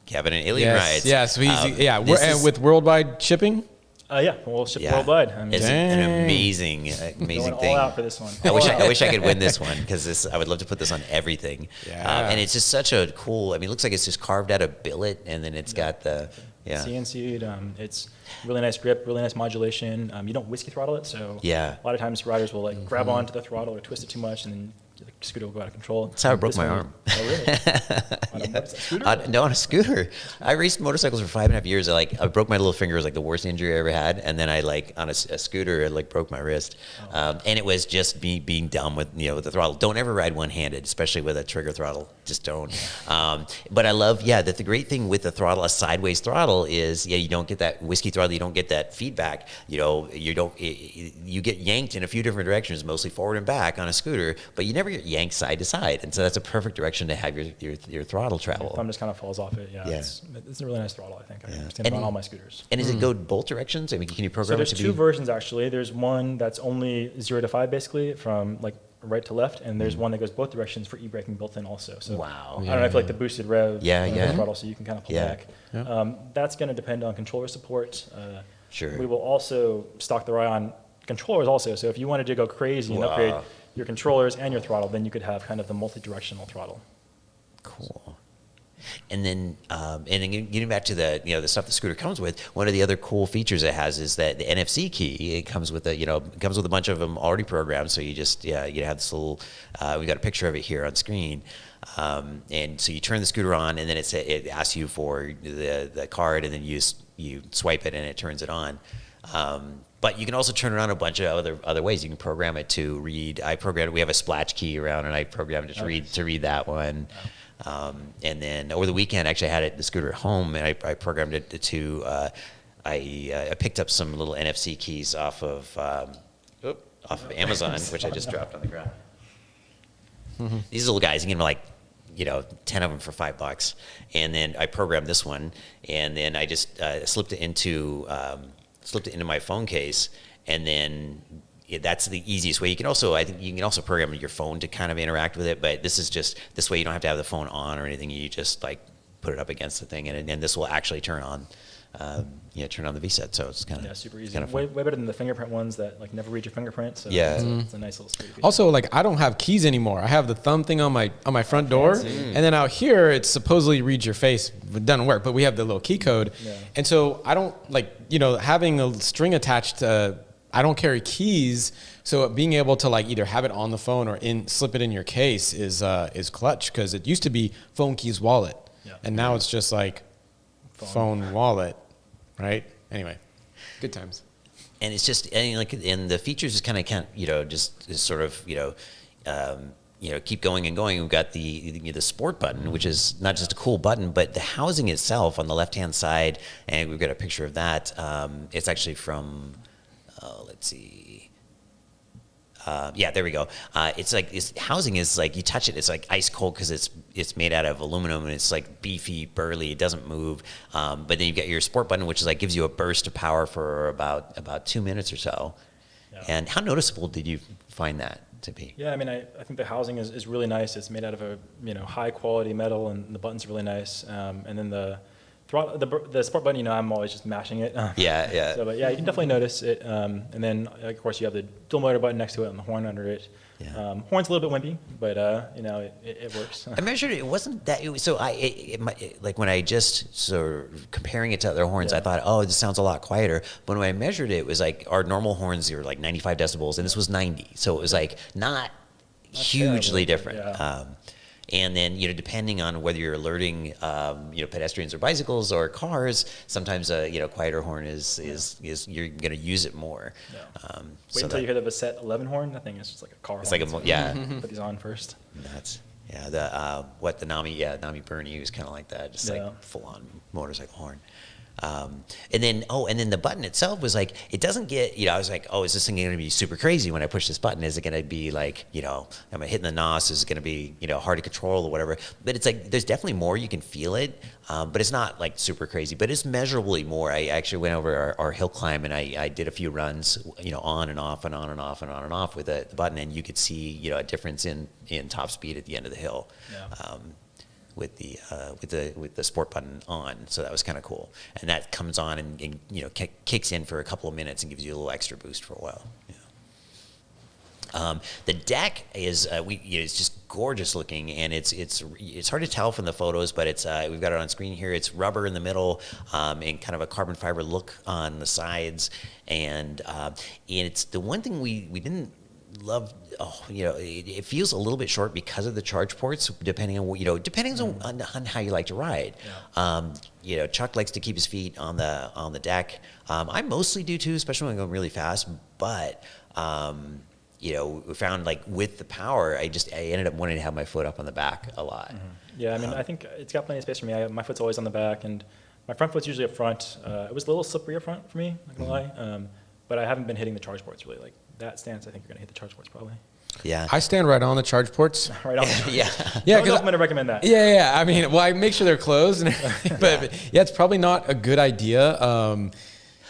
Kevin and Alien Rides. Yes, and with worldwide shipping. We'll ship worldwide. I mean, it's an amazing going thing. all out for this one. I wish I could win this one because I would love to put this on everything. And it's just such a cool. I mean, it looks like it's just carved out of billet, and then it's got the CNC'd. It's really nice grip, really nice modulation. You don't whiskey throttle it, so a lot of times riders will like grab onto the throttle or twist it too much, and then scooter will go out of control. That's how I broke This my one- arm. Oh, really? On a scooter? No, on a scooter. I raced motorcycles for 5.5 years. I broke my little finger. It was like the worst injury I ever had. And then I on a scooter, I broke my wrist. And it was just me being dumb with with the throttle. Don't ever ride one-handed, especially with a trigger throttle. Just don't. But I love that the great thing with the throttle, a sideways throttle, is you don't get that whiskey throttle. You don't get that feedback. You get yanked in a few different directions, mostly forward and back on a scooter, but you never get yanked side to side. And so that's a perfect direction to have your throttle travel. Thumb just kind of falls off it. Yeah. Yeah. It's a really nice throttle, I think. I understand And- it on all my scooters. And does it go both directions? I mean, can you So program there's it to two be? versions actually. There's one that's only 0 to 5 basically, from right to left, and there's one that goes both directions for e-braking built in also. So Wow. I don't know if the boosted rev Yeah. throttle, so you can kind of pull Yeah. back. That's going to depend on controller support. Sure. We will also stock the RION controllers also. So if you wanted to go crazy and upgrade your controllers and your throttle, then you could have kind of the multi-directional throttle. Cool. And then getting back to the stuff the scooter comes with, one of the other cool features it has is that the NFC key. It comes with a bunch of them already programmed. So you just you have this little. We got a picture of it here on screen, and so you turn the scooter on, and then it asks you for the card, and then you swipe it, and it turns it on. But you can also turn it on a bunch of other ways. You can program it to read. I programmed. We have a splash key around, and I programmed it to read that one. And then over the weekend, actually, I had the scooter at home, and I programmed it to. I picked up some little NFC keys off of Amazon, which I just dropped on the ground. These little guys, you can get them 10 of them for $5, and then I programmed this one, and then I just slipped it into my phone case, and then. That's the easiest way. I think you can also program your phone to kind of interact with it, but this way you don't have to have the phone on or anything. You just put it up against the thing, and this will actually turn on the Vsett. So it's kind of super easy. Kind of way better than the fingerprint ones that never read your fingerprint. So Yeah. it's a nice little street. Also, I don't have keys anymore. I have the thumb thing on my front door, and then out here it supposedly reads your face. It doesn't work, but we have the little key code, and so I don't having a string attached. I don't carry keys, so being able to either have it on the phone or slip it in your case is clutch, because it used to be phone keys wallet, and now it's just phone wallet, right? Anyway, good times. And it's just and the features is kind of just sort of keep going and going. We've got the sport button, which is not just a cool button, but the housing itself on the left-hand side, and we've got a picture of that. It's actually from. Let's see. There we go. It's this housing is you touch it, it's ice cold because it's made out of aluminum, and it's beefy, burly. It doesn't move. But then you've got your sport button, which is gives you a burst of power for about 2 minutes or so. Yeah. And how noticeable did you find that to be? Yeah, I mean, I think the housing is really nice. It's made out of a high quality metal, and the button's really nice. And then the sport button, I'm always just mashing it. Yeah. So, but yeah, you can definitely notice it. And then, of course, you have the dual motor button next to it and the horn under it. Yeah. Horn's a little bit wimpy, but it works. I measured it. It wasn't that. When I just sort of comparing it to other horns, I thought, oh, this sounds a lot quieter. But when I measured it, it was our normal horns were 95 decibels, and this was 90. So it was not hugely different. Yeah. And then, depending on whether you're alerting, pedestrians or bicycles or cars, sometimes a, quieter horn is you're going to use it more. Yeah. Wait until you hear the Vsett 11 horn. That thing is just like a car. It's horn. Put these on first. That's the Nami Bernie was kind of like that, just full on motorcycle horn. And then the button itself was it doesn't get, I was oh, is this thing going to be super crazy when I push this button? Is it going to be am I hitting the NOS? Is it going to be, hard to control or whatever? But it's there's definitely more. You can feel it, but it's not super crazy, but it's measurably more. I actually went over our hill climb, and I did a few runs, on and off and on and off and on and off with the button, and you could see, a difference in top speed at the end of the hill. Yeah. With the sport button on, so that was kind of cool, and that comes on and kicks in for a couple of minutes and gives you a little extra boost for a while. Yeah. The deck is it's just gorgeous looking, and it's hard to tell from the photos, but it's we've got it on screen here. It's rubber in the middle, and kind of a carbon fiber look on the sides, and it's the one thing we didn't love. Oh, it feels a little bit short because of the charge ports, depending on on how you like to ride. Yeah. Chuck likes to keep his feet on the deck. I mostly do too, especially when I'm going really fast. But we found like with the power, I ended up wanting to have my foot up on the back a lot. Yeah, I mean, I think it's got plenty of space for me. My foot's always on the back, and my front foot's usually up front. It was a little slippery up front for me, not gonna lie. But I haven't been hitting the charge ports really. Like that stance, I think you're gonna hit the charge ports probably. Yeah, I stand right on the charge ports. Right on. Yeah. Yeah, I don't know if I'm gonna recommend that. Yeah. I mean, well, I make sure they're closed, but yeah, it's probably not a good idea. I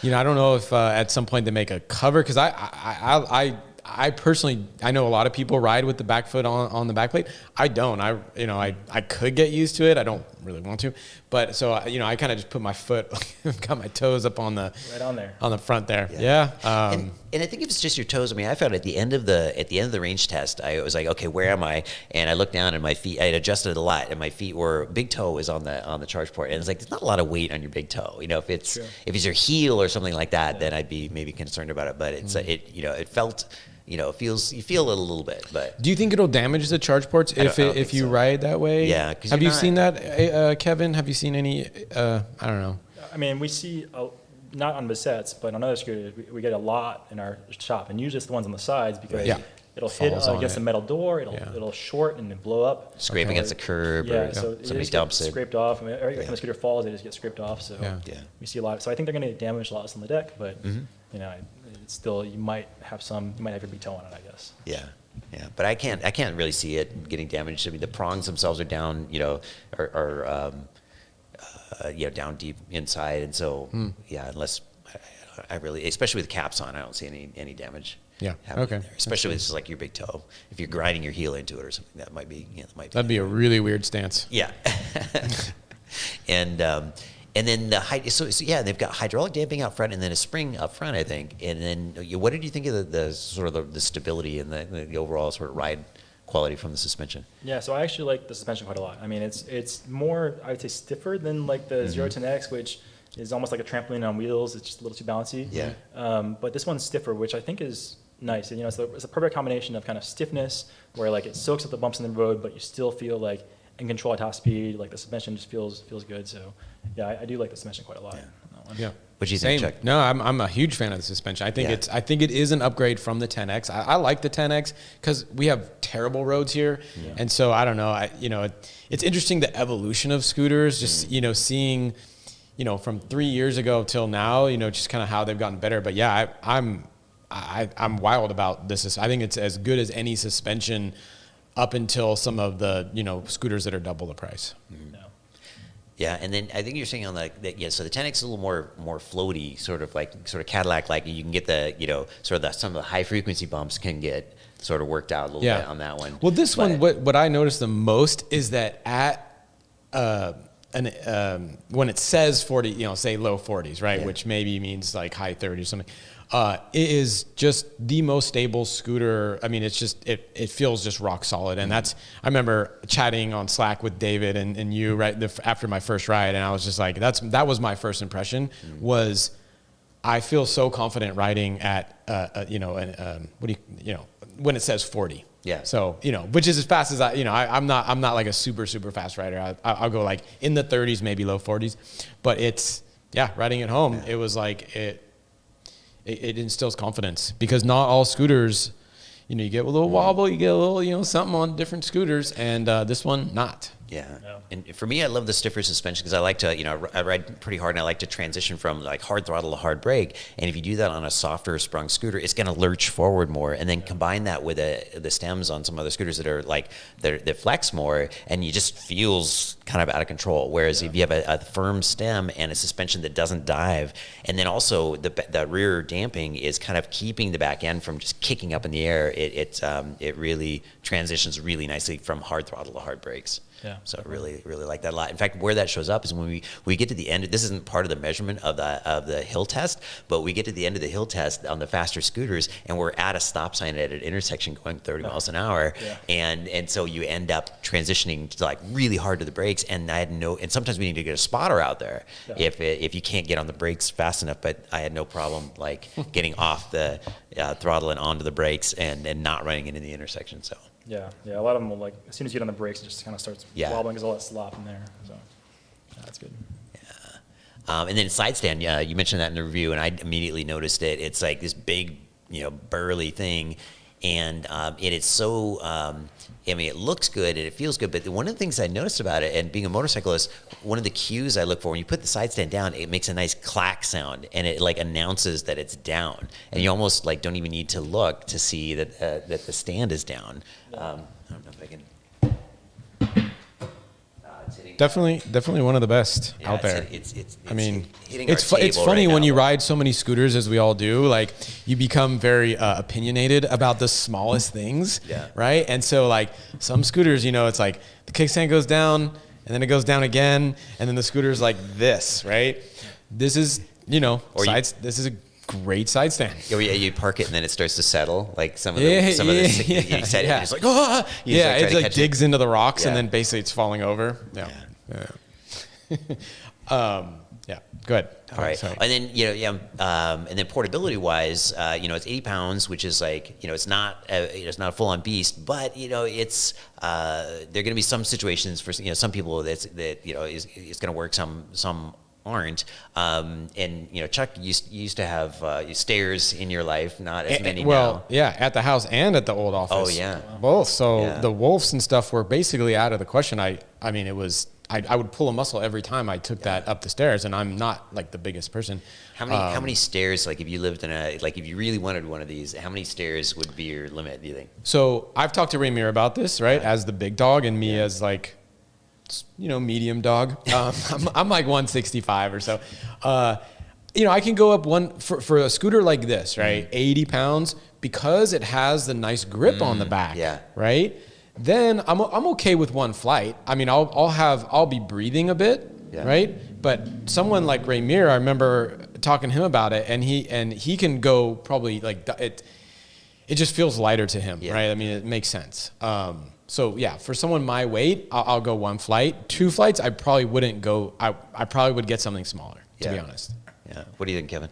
don't know if at some point they make a cover, because I personally, I know a lot of people ride with the back foot on the back plate. I don't. I could get used to it. I don't really want to, but so I kind of just put my foot, got my toes up on the Right on there. on the front there. Yeah. And I think if it's just your toes, I mean, I found at the end of the range test, I was like, okay, where am I? And I looked down and my feet, I had adjusted a lot, and my feet were, big toe is on the charge port, and it's like there's not a lot of weight on your big toe. If it's your heel or something like that, then I'd be maybe concerned about it. But it's it felt. You feel it a little bit, but. Do you think it'll damage the charge ports if you ride that way? Yeah. Have you seen that, Kevin? Have you seen any? I don't know. I mean, we see, not on Vsetts, but on other scooters, we get a lot in our shop, and usually it's the ones on the sides because it'll hit against a metal door, it'll short and then blow up. Scrape against the curb, or so somebody dumps it. Scraped off. I mean, every time the scooter falls, they just get scraped off. So we see a lot. So I think they're going to damage a lot on the deck, but it's still, you might have your big toe on it, I guess. Yeah. But I can't really see it getting damaged. I mean, the prongs themselves are down, are down deep inside, and so unless I really, especially with caps on, I don't see any damage. Yeah. happening Okay. there, especially with just like your big toe. If you're grinding your heel into it or something, that might be. That'd be a really weird stance. Yeah. And then the height. So they've got hydraulic damping out front and then a spring up front, I think. And then what did you think of the sort of the stability and the overall sort of ride quality from the suspension? Yeah, so I actually like the suspension quite a lot. I mean, it's more, I would say, stiffer than like the 010X, which is almost like a trampoline on wheels. It's just a little too bouncy. Yeah. But this one's stiffer, which I think is nice. And, it's a perfect combination of kind of stiffness, where like it soaks up the bumps in the road, but you still feel like in control at top speed. Like the suspension just feels good. So yeah, I do like the suspension quite a lot. Yeah. On that one. Yeah. What do you think, Chuck? No, I'm a huge fan of the suspension. I think I think it is an upgrade from the 10X. I like the 10X because we have terrible roads here, and so I don't know. It's interesting the evolution of scooters. Just seeing, from 3 years ago till now, just kind of how they've gotten better. But yeah, I'm wild about this. I think it's as good as any suspension up until some of the scooters that are double the price. Mm-hmm. Yeah, and then I think you're saying on so the 10X is a little more floaty, sort of Cadillac, like you can get the some of the high frequency bumps can get sort of worked out a little bit on that one. Well, this one, what I noticed the most is that at when it says 40, say low 40s, right, which maybe means like high 30s or something. It is just the most stable scooter. I mean, it's just, it feels just rock solid. And I remember chatting on Slack with David and you after my first ride. And I was just like, that was my first impression was I feel so confident riding at, when it says 40. Yeah. So, which is as fast as I'm not like a super, super fast rider. I'll go like in the 30s, maybe low 40s, but riding at home, it was like, it instills confidence because not all scooters, you get a little wobble, you get a little, something on different scooters, and this one not. Yeah. And for me, I love the stiffer suspension because I like to, I ride pretty hard and I like to transition from like hard throttle to hard brake. And if you do that on a softer sprung scooter, it's going to lurch forward more. And then combine that with the stems on some other scooters that are like, they flex more and you just feels kind of out of control. Whereas if you have a firm stem and a suspension that doesn't dive, and then also the rear damping is kind of keeping the back end from just kicking up in the air, it really transitions really nicely from hard throttle to hard brakes. Yeah. So I really, really like that a lot. In fact, where that shows up is when we get to the end. This isn't part of the measurement of the hill test, but we get to the end of the hill test on the faster scooters, and we're at a stop sign at an intersection going 30 miles an hour, and so you end up transitioning to like really hard to the brakes. And and sometimes we need to get a spotter out there if you can't get on the brakes fast enough. But I had no problem like getting off the throttle and onto the brakes and not running into the intersection. So. Yeah, a lot of them will, like, as soon as you get on the brakes, it just kind of starts wobbling because all that slop in there. So that's good. Yeah. And then side stand, you mentioned that in the review, and I immediately noticed it. It's like this big, burly thing, and it is so. I mean, it looks good and it feels good, but one of the things I noticed about it, and being a motorcyclist, one of the cues I look for when you put the side stand down, it makes a nice clack sound, and it like announces that it's down, and you almost like don't even need to look to see that that the stand is down. I don't know if I can. Definitely one of the best out there. I mean, it's funny when you ride so many scooters as we all do. Like, you become very opinionated about the smallest things, right? And so, like, some scooters, it's like the kickstand goes down, and then it goes down again, and then the scooter's like this, right? This is, this is a great side stand. Yeah, you park it and then it starts to settle. Like some of the you set it, and it's like, oh, it like digs into the rocks and then basically it's falling over. Yeah. Go ahead. All right. Sorry. And then and then portability wise, it's 80 pounds, which is like it's not a full on beast, but it's there are going to be some situations for some people that is going to work, some aren't. And Chuck, you used to have stairs in your life, not as many now. Yeah, at the house and at the old office. Oh yeah, both. So the wolves and stuff were basically out of the question. I mean, it was. I would pull a muscle every time I took that up the stairs, and I'm not like the biggest person. How many stairs? Like, if you lived in if you really wanted one of these, how many stairs would be your limit? Do you think? So I've talked to Ramir about this, right? As the big dog, and me as like, medium dog. I'm like 165 or so. I can go up for a scooter like this, right? 80 pounds, because it has the nice grip on the back, right? Then I'm okay with one flight. I mean, I'll be breathing a bit, right? But someone like Ramir, I remember talking to him about it, and he can go probably like it. It just feels lighter to him, right? I mean, it makes sense. So yeah, for someone my weight, I'll go one flight. 2 flights, I probably wouldn't go. I probably would get something smaller, to be honest. Yeah. What do you think, Kevin?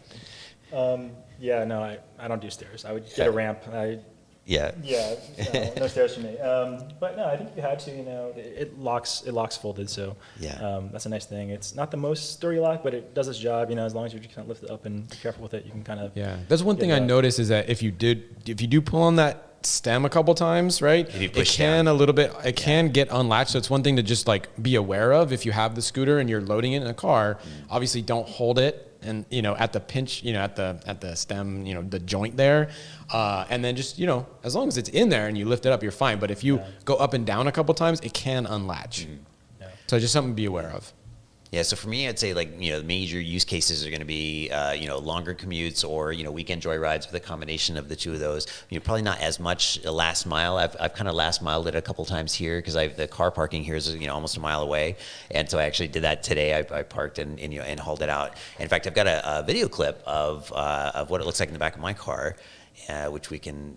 No, I don't do stairs. I would get a ramp. No stairs for me. But no, I think if you had to, it locks folded. So that's a nice thing. It's not the most sturdy lock, but it does its job. As long as you just kind of lift it up and be careful with it, you can kind of. Yeah, that's one thing I noticed is that if you do pull on that stem a couple times, right? It can get unlatched. So it's one thing to just like be aware of if you have the scooter and you're loading it in a car. Obviously, don't hold it. And at the pinch, at the stem, the joint there, and then just as long as it's in there and you lift it up, you're fine. But if you go up and down a couple times, it can unlatch. So just something to be aware of. Yeah, so for me, I'd say the major use cases are going to be longer commutes or weekend joyrides with a combination of the two of those. Probably not as much last mile. I've kind of last miled it a couple times here because the car parking here is almost a mile away, and so I actually did that today. I parked and hauled it out. And in fact, I've got a video clip of what it looks like in the back of my car, which we can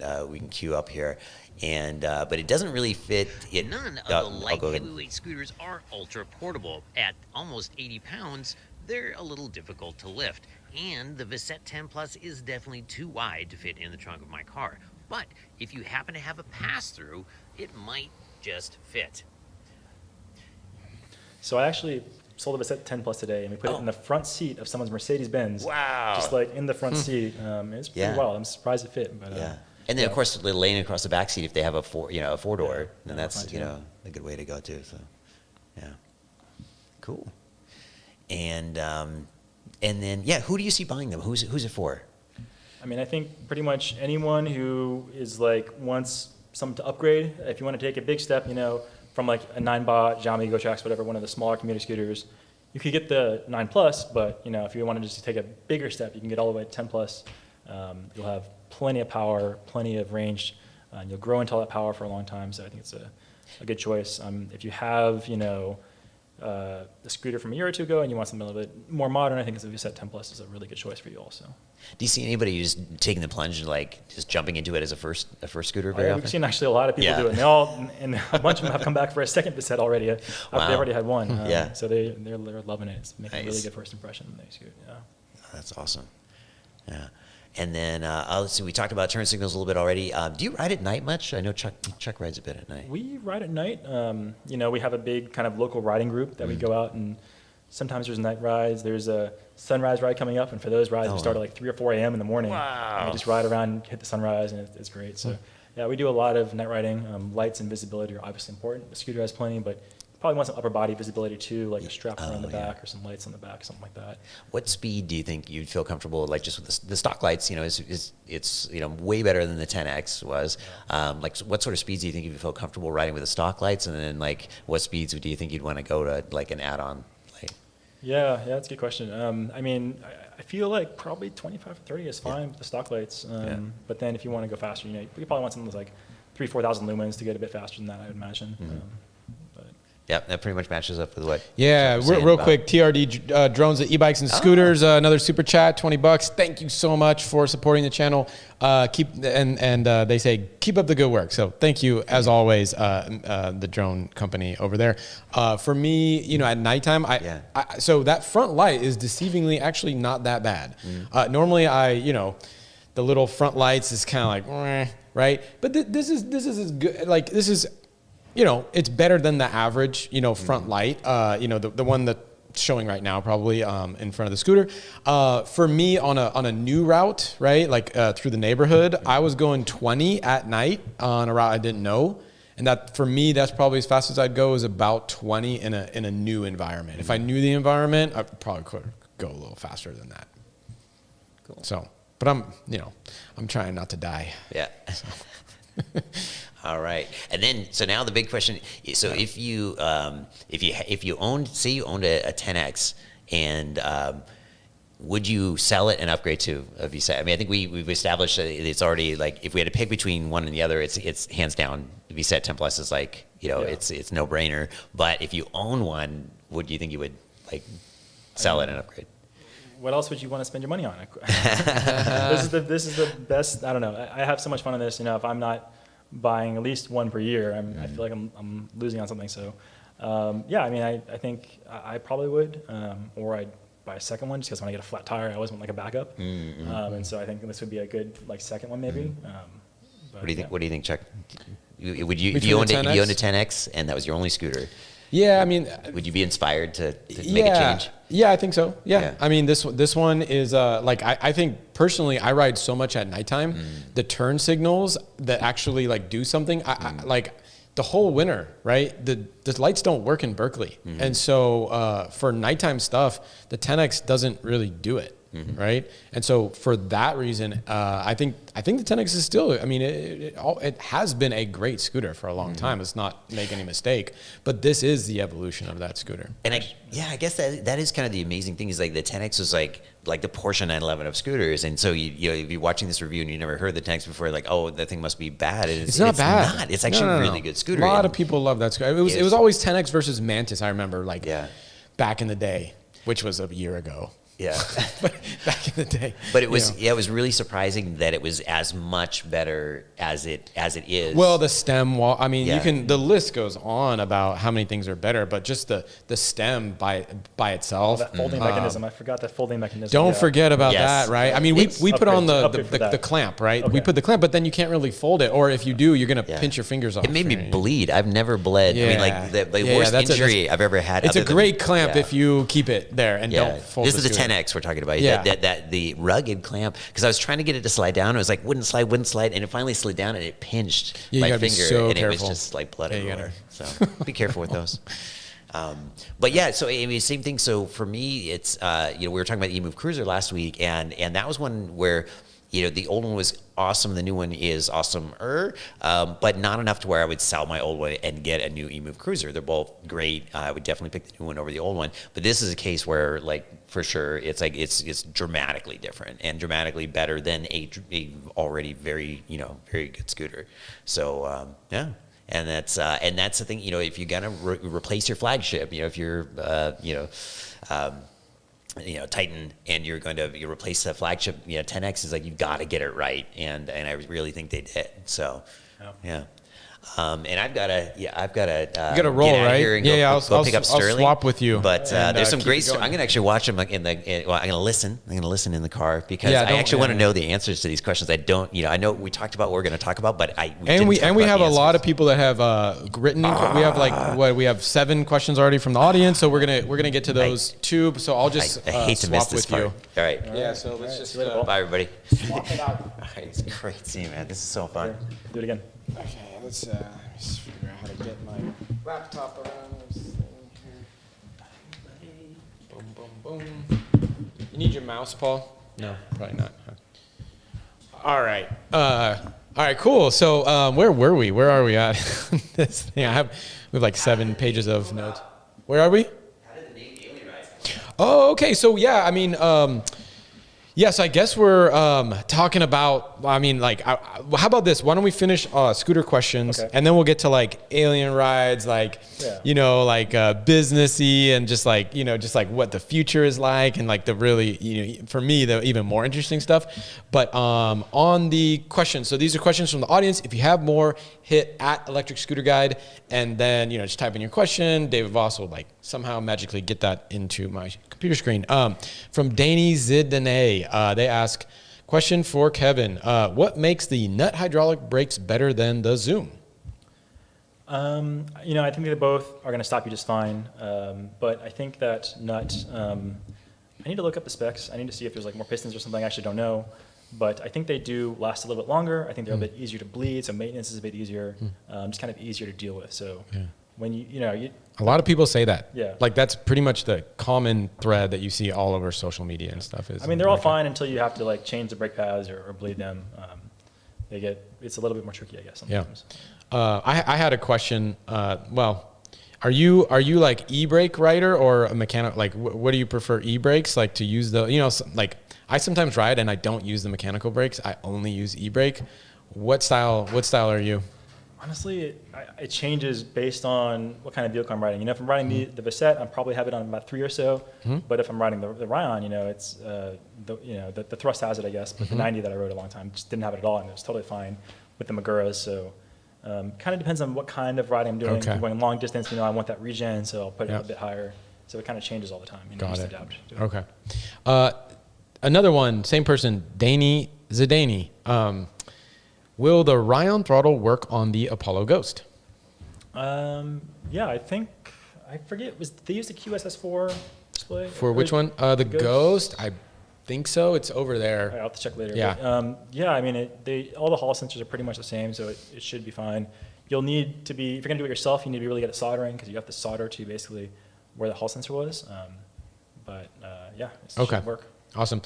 queue up here. And but it doesn't really fit. None of the light heavyweight scooters are ultra portable. At almost 80 pounds, they're a little difficult to lift. And the Vsett 10 Plus is definitely too wide to fit in the trunk of my car. But if you happen to have a pass-through, it might just fit. So I actually sold a Vsett 10 Plus today, and we put it in the front seat of someone's Mercedes-Benz. Wow! Just like in the front seat. It's pretty wild. I'm surprised it fit. But and then of course the lane across the back seat, if they have a 4-door, then that's a good way to go too. So cool. And then who do you see buying them? Who's it for? I mean, I think pretty much anyone who is like wants something to upgrade. If you want to take a big step, from like a 9-bot, Xiaomi, GoTrax, whatever, one of the smaller commuter scooters, you could get the 9 Plus. But if you want to just take a bigger step, you can get all the way to 10 Plus. You'll have plenty of power, plenty of range, and you'll grow into all that power for a long time. So I think it's a a good choice. If you have, a scooter from a year or two ago and you want something a little bit more modern, I think the Vsett 10 Plus is a really good choice for you also. Do you see anybody who's taking the plunge and like just jumping into it as a first scooter very often? We've seen actually a lot of people do it, and a bunch of them have come back for a second Vsett already. They've already had one. So they're loving it. It's making a really good first impression when they scoot. Yeah. That's awesome. Yeah. And then, let's see, we talked about turn signals a little bit already. Do you ride at night much? I know Chuck rides a bit at night. We ride at night. We have a big kind of local riding group that we go out, and sometimes there's night rides. There's a sunrise ride coming up, and for those rides, we start at like 3 or 4 a.m. in the morning. Wow. And we just ride around, hit the sunrise, and it's great. So, yeah, we do a lot of night riding. Lights and visibility are obviously important. The scooter has plenty, but probably want some upper body visibility too, like a strap around the back or some lights on the back, something like that. What speed do you think you'd feel comfortable, like just with the stock lights, it's way better than the 10X was. Like what sort of speeds do you think you'd feel comfortable riding with the stock lights? And then like what speeds do you think you'd want to go to like an add-on light? Yeah, that's a good question. I feel like probably 25 or 30 is fine with the stock lights. But then if you want to go faster, you probably want something that's like 3,000-4,000 lumens to get a bit faster than that, I would imagine. Yeah, that pretty much matches up with what. Yeah, real quick, TRD drones at e-bikes and scooters. Another super chat, $20. Thank you so much for supporting the channel. They say keep up the good work. So thank you as always, the drone company over there. For me, at nighttime, so that front light is deceivingly actually not that bad. Normally, the little front lights is kind of like right, but this is as good. Like this is. It's better than the average, front light, the one that's showing right now probably in front of the scooter. For me on a new route, right, like through the neighborhood, I was going 20 at night on a route I didn't know. And that for me, that's probably as fast as I'd go is about 20 in a new environment. If I knew the environment, I probably could go a little faster than that. Cool. So, but I'm trying not to die. Yeah. So. All right, and then so now the big question. So if you owned, say you owned a 10X, and would you sell it and upgrade to a Vsett? I mean, I think we've established that it's already like if we had to pick between one and the other, it's hands down the Vsett 10 Plus is like it's no brainer. But if you own one, would you think you would like sell it and upgrade? What else would you want to spend your money on? This is the best. I don't know. I have so much fun on this. If I'm not buying at least one per year, I feel like I'm losing on something. So, I think I probably would, or I'd buy a second one just because when I get a flat tire, I always want like a backup. And so I think this would be a good like second one maybe. What do you think? What do you think, Chuck? Would you if you owned a 10X and that was your only scooter? Yeah, I mean, would you be inspired to make a change? Yeah, I think so. Yeah. I mean, this one is I think personally, I ride so much at nighttime. The turn signals that actually like do something. I like the whole winter, right? The lights don't work in Berkeley, and so for nighttime stuff, the 10X doesn't really do it. Right, and so for that reason, I think the 10X is still. I mean, it has been a great scooter for a long time. Let's not make any mistake. But this is the evolution of that scooter. And I guess that is kind of the amazing thing is like the 10X was like the Porsche 911 of scooters. And so if you're watching this review and you never heard the 10X before, like that thing must be bad. It's not bad. Not. It's actually a really good scooter. A lot of people love that scooter. It was always 10X versus Mantis. I remember back in the day, which was a year ago. Yeah, back in the day. But it was it was really surprising that it was as much better as it is. Well, the stem wall. I mean, the list goes on about how many things are better, but just the stem by itself. That folding mechanism. I forgot that folding mechanism. Don't forget about that, right? I mean, we put on the clamp, right? Okay. We put the clamp, but then you can't really fold it, or if you do, you're gonna pinch your fingers off. It made me bleed. I've never bled. I mean, like the worst injury I've ever had. It's a great clamp if you keep it there and don't fold. This is the 10X we're talking about. That the rugged clamp, because I was trying to get it to slide down. It was like wouldn't slide, and it finally slid down and it pinched my finger, and it was just like blood everywhere. So be careful with those. But yeah, so I mean, same thing. So for me, it's we were talking about the eMove Cruiser last week, and that was one where the old one was awesome. The new one is awesomer, but not enough to where I would sell my old one and get a new eMove Cruiser. They're both great. I would definitely pick the new one over the old one. But this is a case where, like, for sure, it's dramatically different and dramatically better than a already very very good scooter. So yeah. And that's the thing. If you're gonna replace your flagship, if you're Titan, and you're going to replace the flagship, 10X is like, you've got to get it right, and I really think they did. So, yeah. And I've got to you got to roll, get out right? of here and go pick up Sterling. I'll swap with you. But there's some great stuff. I'm going to actually watch them I'm going to listen. I'm going to listen in the car because I actually want to know the answers to these questions. I don't, I know we talked about what we're going to talk about, but we have a lot of people that have written. We have we have 7 questions already from the audience, so we're gonna get to those too. So I'll just I hate to miss this part. You. All right. Yeah. So let's just bye, everybody. swap it out. All right, it's great seeing you, man. This is so fun. Do it again. Okay, let's just figure out how to get my laptop around this thing here. Boom, boom, boom. You need your mouse, Paul? No, probably not. All right. All right, cool. So where were we? Where are we at? This thing. We have like 7 pages of notes. Where are we? How did the name Alien Rise? Oh, okay. So yeah, I mean, yes, I guess we're talking about. How about this? Why don't we finish scooter questions, and then we'll get to like alien rides, businessy, and just like what the future is like, and like the really, for me, the even more interesting stuff. But on the questions, so these are questions from the audience. If you have more, hit @ElectricScooterGuide, and then just type in your question. David Voss will somehow magically get that into my computer screen. From Danny Zidane, they ask, question for Kevin, what makes the nut hydraulic brakes better than the Zoom? I think they both are going to stop you just fine. But I think that nut, I need to look up the specs. I need to see if there's more pistons or something. I actually don't know. But I think they do last a little bit longer. I think they're a bit easier to bleed, so maintenance is a bit easier, just kind of easier to deal with. So when a lot of people say that. Yeah. That's pretty much the common thread that you see all over social media and stuff. They're all fine until you have to change the brake pads or bleed them. It's a little bit more tricky, I guess, sometimes. Yeah. I had a question. Are you e-brake rider or a mechanic? What do you prefer, e-brakes? To use the, I sometimes ride and I don't use the mechanical brakes. I only use e-brake. What style are you? Honestly, it changes based on what kind of vehicle I'm riding. If I'm riding the Vsett, I probably have it on about 3 or so. But if I'm riding the RION, it's the thrust has it, I guess. But the 90 that I rode a long time just didn't have it at all, and it was totally fine with the Maguras. So kind of depends on what kind of riding I'm doing. If I'm going long distance, I want that regen, so I'll put it a bit higher. So it kind of changes all the time. Got just it. Adapt to it. Okay. Another one, same person, Danny Zidane. Will the RION throttle work on the Apollo Ghost? Yeah, I forget, they used the QSS4 display? For which one? The Ghost? I think so. It's over there. I'll have to check later. Yeah. But, all the Hall sensors are pretty much the same, so it should be fine. You'll need to be, if you're going to do it yourself, you need to be really good at soldering, because you have to solder to basically where the Hall sensor was. It should work. Awesome.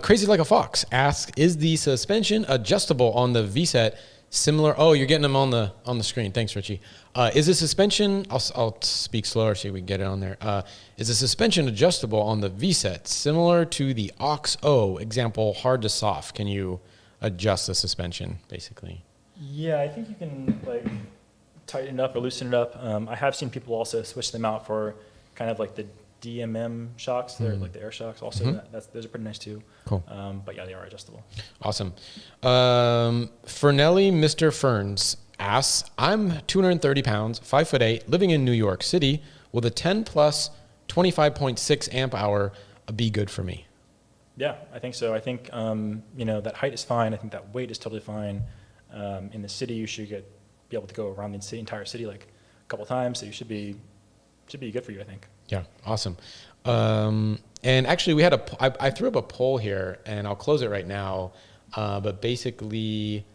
Crazy Like a Fox asks, is the suspension adjustable on the Vsett similar? Oh, you're getting them on the screen. Thanks, Richie. Is the suspension, I'll speak slower so we can get it on there. Is the suspension adjustable on the Vsett similar to the aux-O example, hard to soft? Can you adjust the suspension, basically? Yeah, I think you can tighten it up or loosen it up. I have seen people also switch them out for kind of the DMM shocks. They're the air shocks also. Those are pretty nice too. Cool. But yeah, they are adjustable. Awesome. Fernelli Mr. Ferns asks, I'm 230 pounds, 5'8", living in New York City. Will the 10 plus 25.6 amp hour be good for me? Yeah, I think so. I think that height is fine. I think that weight is totally fine. In the city, you should be able to go around the entire city a couple times. So you should be good for you, I think. Yeah, awesome. And actually, we had I threw up a poll here, and I'll close it right now. But basically,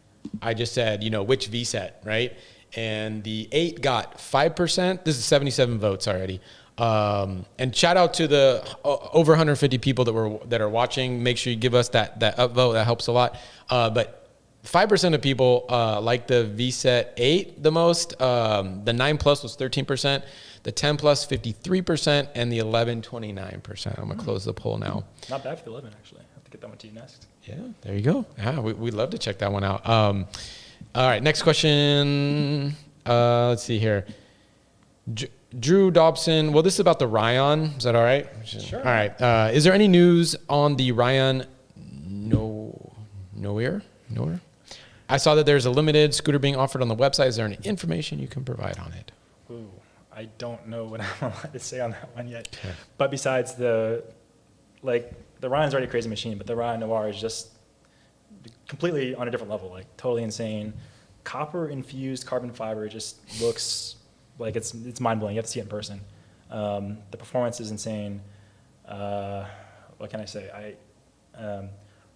I just said, which Vsett, right? And the 8 got 5%. This is 77 votes already. And shout out to the over 150 people that are watching. Make sure you give us that upvote. That helps a lot. But 5% of people like the Vsett 8 the most. The 9 Plus was 13%. The 10 Plus 53%, and the 11 29%. I'm gonna close the poll now. Not bad for the 11, actually. I have to get that one to you next. Yeah, there you go. Yeah, we'd love to check that one out. All right, next question. Let's see here. Drew Dobson. Well, this is about the RION. Is that all right? Sure. All right. Is there any news on the RION Nowhere? I saw that there's a limited scooter being offered on the website. Is there any information you can provide on it? Ooh, I don't know what I'm allowed to say on that one yet. Okay. But besides the RION's already a crazy machine, but the RION Noir is just completely on a different level, like totally insane. Copper infused carbon fiber just looks like it's mind blowing. You have to see it in person. The performance is insane. What can I say?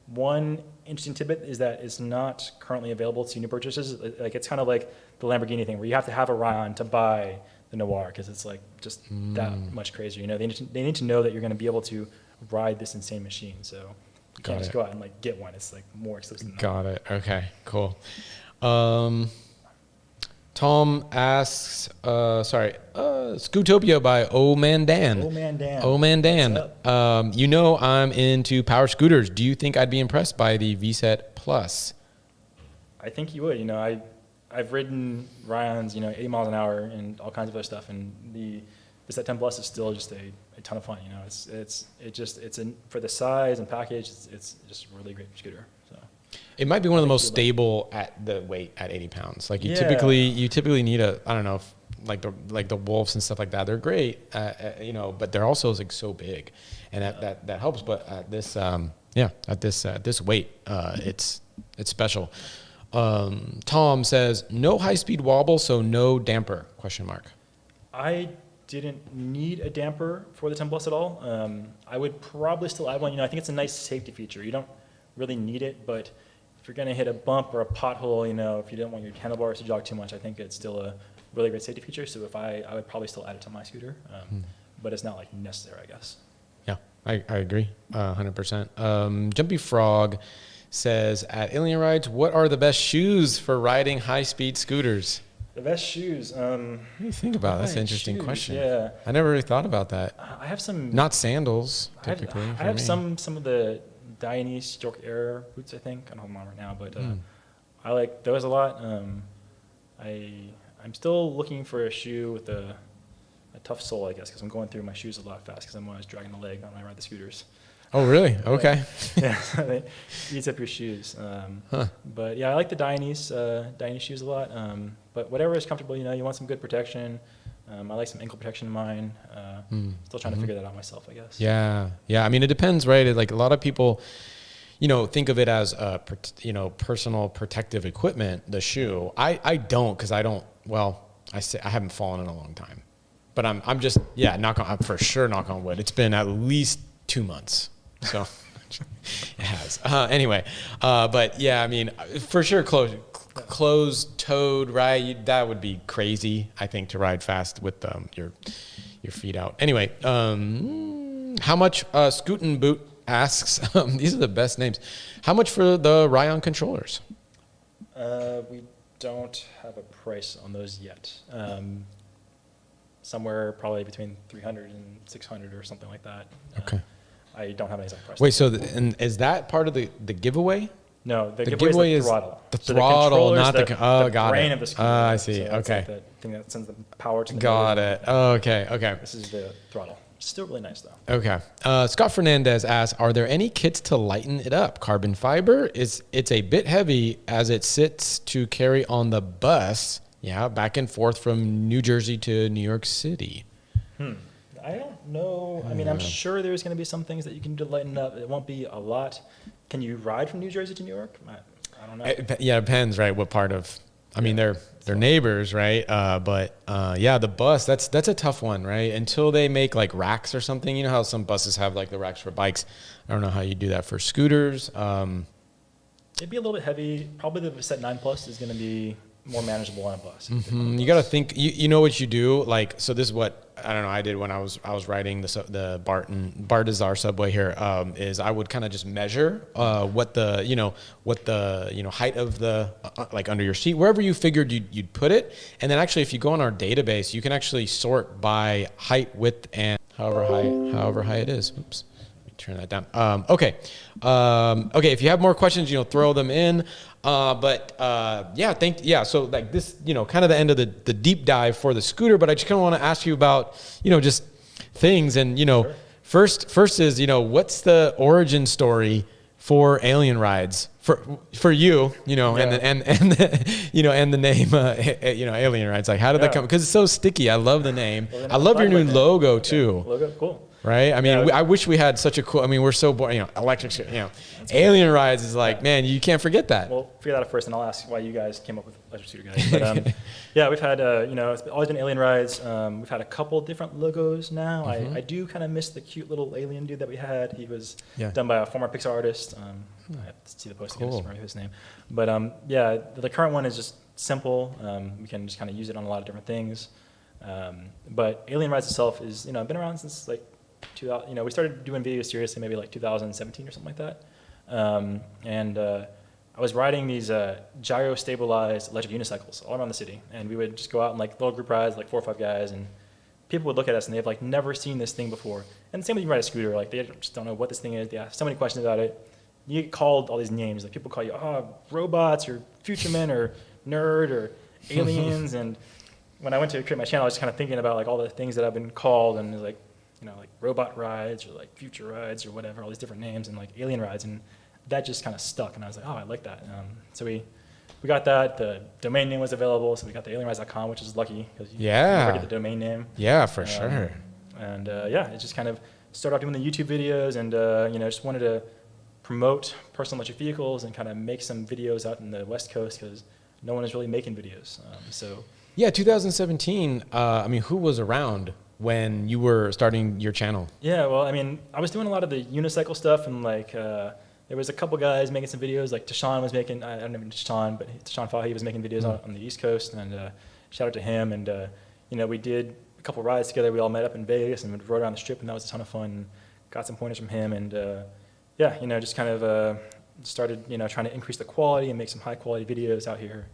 One interesting tidbit is that it's not currently available to new purchases. Like it's kind of like the Lamborghini thing, where you have to have a RION to buy the Noir, because it's like just that much crazier. You know, they need to know that you're going to be able to ride this insane machine. So you can't just go out and like get one. It's like more exclusive than that. Got it. Okay. Cool. Tom asks, Scootopia by Oh Man Dan. Oh Man Dan. You know I'm into power scooters. Do you think I'd be impressed by the Vsett Plus? I think you would. You know, I've ridden RIONs, 80 miles an hour and all kinds of other stuff, and the Vsett 10 Plus is still just a ton of fun. You know, for the size and package, it's just a really great scooter. So. It might be one of the most stable at the weight at 80 pounds. Like you typically need like the Wolves and stuff like that. They're great, but they're also like so big, and that helps. But at this weight, it's special. Tom says no high-speed wobble, so no damper? ? I didn't need a damper for the 10 Plus at all. I would probably still add one. I think it's a nice safety feature. You don't really need it, but if you're going to hit a bump or a pothole, if you don't want your handlebars to jog too much, I think it's still a really great safety feature. So if I would probably still add it to my scooter, but it's not like necessary, I guess. Yeah, I agree, 100%. Jumpy Frog says, at Alien Rides, what are the best shoes for riding high-speed scooters? The best shoes. What do you think about that? That's an interesting question. Yeah, I never really thought about that. I have some. Not sandals, typically. I have some of the Dainese York Air boots. I think I don't have them on right now, but I like those a lot. I'm still looking for a shoe with a tough sole, I guess, because I'm going through my shoes a lot fast because I'm always dragging the leg when I ride the scooters. Oh, really? Okay. Yeah, it eats up your shoes. But yeah, I like the Dainese shoes a lot. But whatever is comfortable, you want some good protection. I like some ankle protection in mine. Still trying to figure that out myself, I guess. Yeah. I mean, it depends, right? Like a lot of people, think of it as personal protective equipment, the shoe. I don't, because I don't. Well, I haven't fallen in a long time, but I'm just knock on wood. It's been at least 2 months. So it has. Anyway, but yeah, I mean, for sure, closed-toed, right? That would be crazy, I think, to ride fast with your feet out. Anyway, how much? Scootin' Boot asks. These are the best names. How much for the RION controllers? We don't have a price on those yet. Somewhere probably between 300 and 600 or something like that. Okay. I don't have an exact price. Wait, so and is that part of the giveaway? No, the giveaway is the throttle. The throttle, not the brain of the scooter. I see. So okay. Like the thing that sends the power to the Got motor. it. Okay. This is the throttle. Still really nice though. Okay. Scott Fernandez asks, are there any kits to lighten it up? Carbon fiber it's a bit heavy as it sits to carry on the bus. Yeah, back and forth from New Jersey to New York City. I don't know. I mean, I'm sure there's going to be some things that you can do to lighten up. It won't be a lot. Can you ride from New Jersey to New York? I don't know. It depends, right? What part of? I mean, they're neighbors, right? But the bus that's a tough one, right? Until they make like racks or something. You know how some buses have like the racks for bikes. I don't know how you do that for scooters. It'd be a little bit heavy. Probably the Vsett 9 Plus is going to be more manageable on a bus. You got to think. You know what you do? Like, so this is what I don't know. I did when I was riding the Bartazar subway here. Is I would kind of just measure what the height of the like under your seat, wherever you figured you'd put it, and then actually if you go on our database, you can actually sort by height, width, and however high it is. Oops. turn that down. Okay. If you have more questions, throw them in. So like this, kind of the end of the deep dive for the scooter, but I just kind of want to ask you about, just things and, Sure. first is, what's the origin story for Alien Rides for you, Yeah. and the name, Alien Rides, like how did that come? Because it's so sticky. I love the name. Well, then I love your new it. logo Okay. too. Logo, cool. Right? I mean, Yeah. I wish we had such a cool, we're so boring, electric, Alien Rides is like, man, you can't forget that. We'll figure that out first, and I'll ask why you guys came up with Electric Scooter Guys. But yeah, we've had, it's always been Alien Rides. We've had a couple different logos now. I do kind of miss the cute little alien dude that we had. He was done by a former Pixar artist. I have to see the post again, I just remember his name. But the current one is just simple. We can just kind of use it on a lot of different things. But Alien Rides itself is, been around since like 2000. We started doing videos seriously maybe like 2017 or something like that. I was riding these gyro-stabilized electric unicycles all around the city, and we would just go out in like little group rides, like 4 or 5 guys, and people would look at us and they've like never seen this thing before. And the same when you ride a scooter, like they just don't know what this thing is. They ask so many questions about it. You get called all these names, like people call you robots or future men or nerd or aliens. And when I went to create my channel, I was just kind of thinking about like all the things that I've been called, and it was like, like robot rides or like future rides or whatever, all these different names, and like alien rides, and that just kind of stuck. And I was like, I like that. So we got that. The domain name was available, so we got the alienrides.com, which is lucky because you never get the domain name. Yeah, for sure. And it just kind of started off doing the YouTube videos, and just wanted to promote personal electric vehicles and kind of make some videos out in the West Coast because no one is really making videos. Yeah, 2017. Who was around when you were starting your channel? Yeah, well, I was doing a lot of the unicycle stuff, and like there was a couple guys making some videos. Like Tashawn was making, I don't know Tashawn, but Tashawn Fahy was making videos on the East Coast, and shout out to him. And we did a couple rides together. We all met up in Vegas and rode around the strip, and that was a ton of fun. Got some pointers from him, and just kind of started trying to increase the quality and make some high quality videos out here.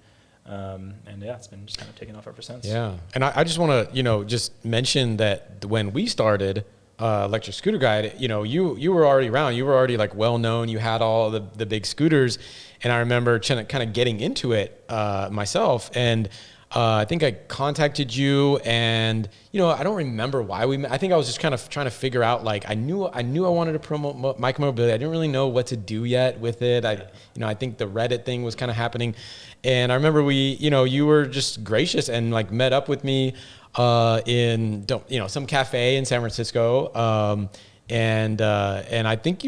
It's been just kind of taking off ever since. Yeah, and I just want to just mention that when we started Electric Scooter Guide, you were already around. You were already like well known. You had all the big scooters, and I remember kind of getting into it myself. And I think I contacted you, and I don't remember why we met. I think I was just kind of trying to figure out, like, I knew I wanted to promote Micromobility. I didn't really know what to do yet with it. I think the Reddit thing was kind of happening, and I remember you were just gracious and like met up with me in some cafe in San Francisco. And I think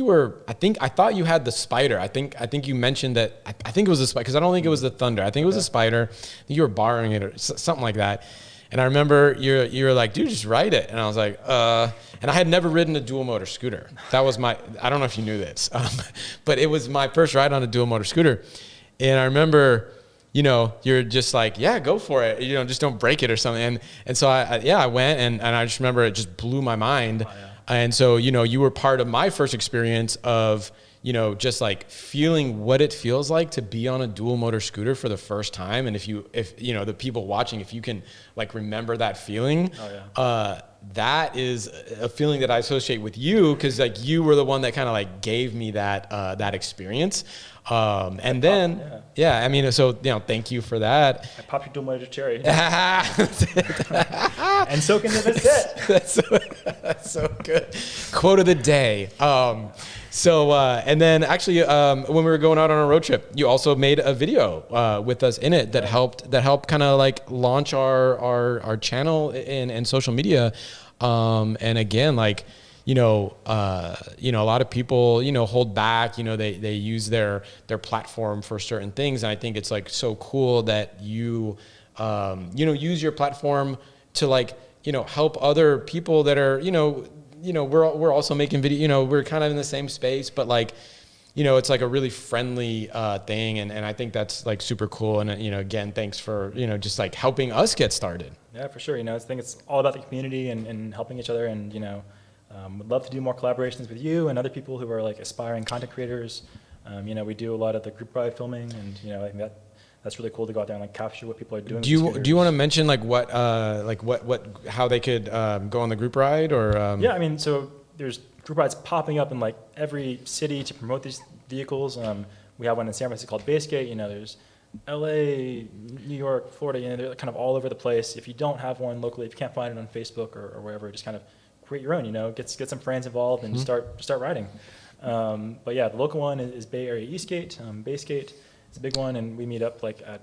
I thought you had the Spider. I think you mentioned that. I think it was the Spider, because I don't think it was the Thunder. I think it was the Spider. I think you were borrowing it or something like that. And I remember you were like, dude, just ride it. And I was like, and I had never ridden a dual motor scooter. That was I don't know if you knew this, but it was my first ride on a dual motor scooter. And I remember, you're just like, yeah, go for it. Just don't break it or something. And so I went, and I just remember it just blew my mind. Oh, yeah. And so, you were part of my first experience of, just like feeling what it feels like to be on a dual motor scooter for the first time. And if the people watching, if you can like remember that feeling, that is a feeling that I associate with you, because like you were the one that kind of like gave me that experience. And then, so, thank you for that. I popped your dual motor cherry. And so can the Vsett. That's so good. Quote of the day. And then actually, when we were going out on a road trip, you also made a video with us in it that helped kind of like launch our channel and social media. And again, like, a lot of people, hold back, they use their platform for certain things. And I think it's like so cool that you, use your platform to like, help other people that are, we're also making video, we're kind of in the same space, but like, it's like a really friendly thing. And I think that's like super cool. And, again, thanks for, just like helping us get started. Yeah, for sure. I think it's all about the community and helping each other. And, would love to do more collaborations with you and other people who are like aspiring content creators. We do a lot of the group ride filming, and, I think that's really cool to go out there and like capture what people are doing. Do you want to mention how they could go on the group ride or? Yeah, so there's group rides popping up in like every city to promote these vehicles. We have one in San Francisco called Basegate. You know, there's LA, New York, Florida. You know, they're kind of all over the place. If you don't have one locally, if you can't find it on Facebook or wherever, just kind of create your own. You know, get some friends involved and start riding. But yeah, the local one is Bay Area Eastgate, Basegate. It's a big one, and we meet up like at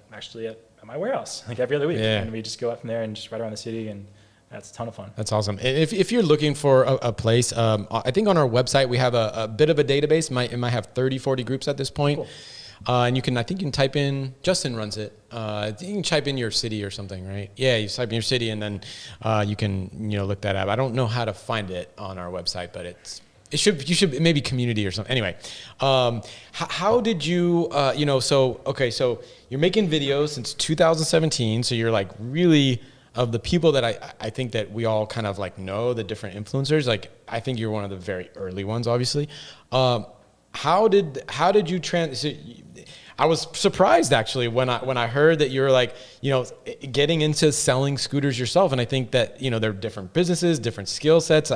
my warehouse like every other week, and we just go out from there and just ride around the city, and that's a ton of fun. That's awesome. If you're looking for a place, I think on our website we have a bit of a database. It might have 30, 40 groups at this point. Cool. And I think you can type in, Justin runs it. You can type in your city or something, right? Yeah, you type in your city, and then you can look that up. I don't know how to find it on our website, but you should maybe community or something. Anyway, how did you so you're making videos since 2017, so you're like really of the people that I think that we all kind of like know, the different influencers. Like I think you're one of the very early ones, obviously. How did you I was surprised actually when I heard that you're like, getting into selling scooters yourself. And I think that, there are different businesses, different skill sets.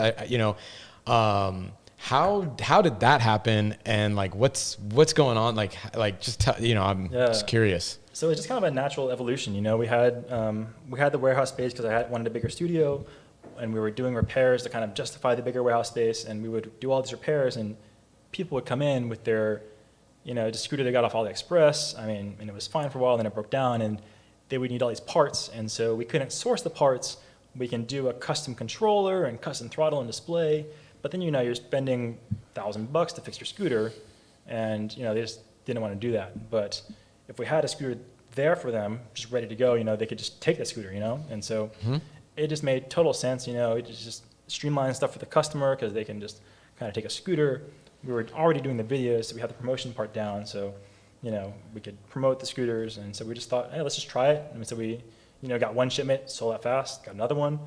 How did that happen? And like, what's going on? Like just tell, I'm just curious. So it's just kind of a natural evolution. We had the warehouse space because I wanted a bigger studio, and we were doing repairs to kind of justify the bigger warehouse space. And we would do all these repairs, and people would come in with their, just scooter they got off AliExpress. And it was fine for a while, then it broke down, and they would need all these parts. And so we couldn't source the parts. We can do a custom controller and custom throttle and display, but then you're spending $1,000 to fix your scooter, and they just didn't want to do that. But if we had a scooter there for them, just ready to go, they could just take that scooter, and so it just made total sense. It just streamlined stuff for the customer because they can just kind of take a scooter. We were already doing the videos, so we had the promotion part down, so we could promote the scooters, and so we just thought, hey, let's just try it. And so we got one shipment, sold out fast, got another one,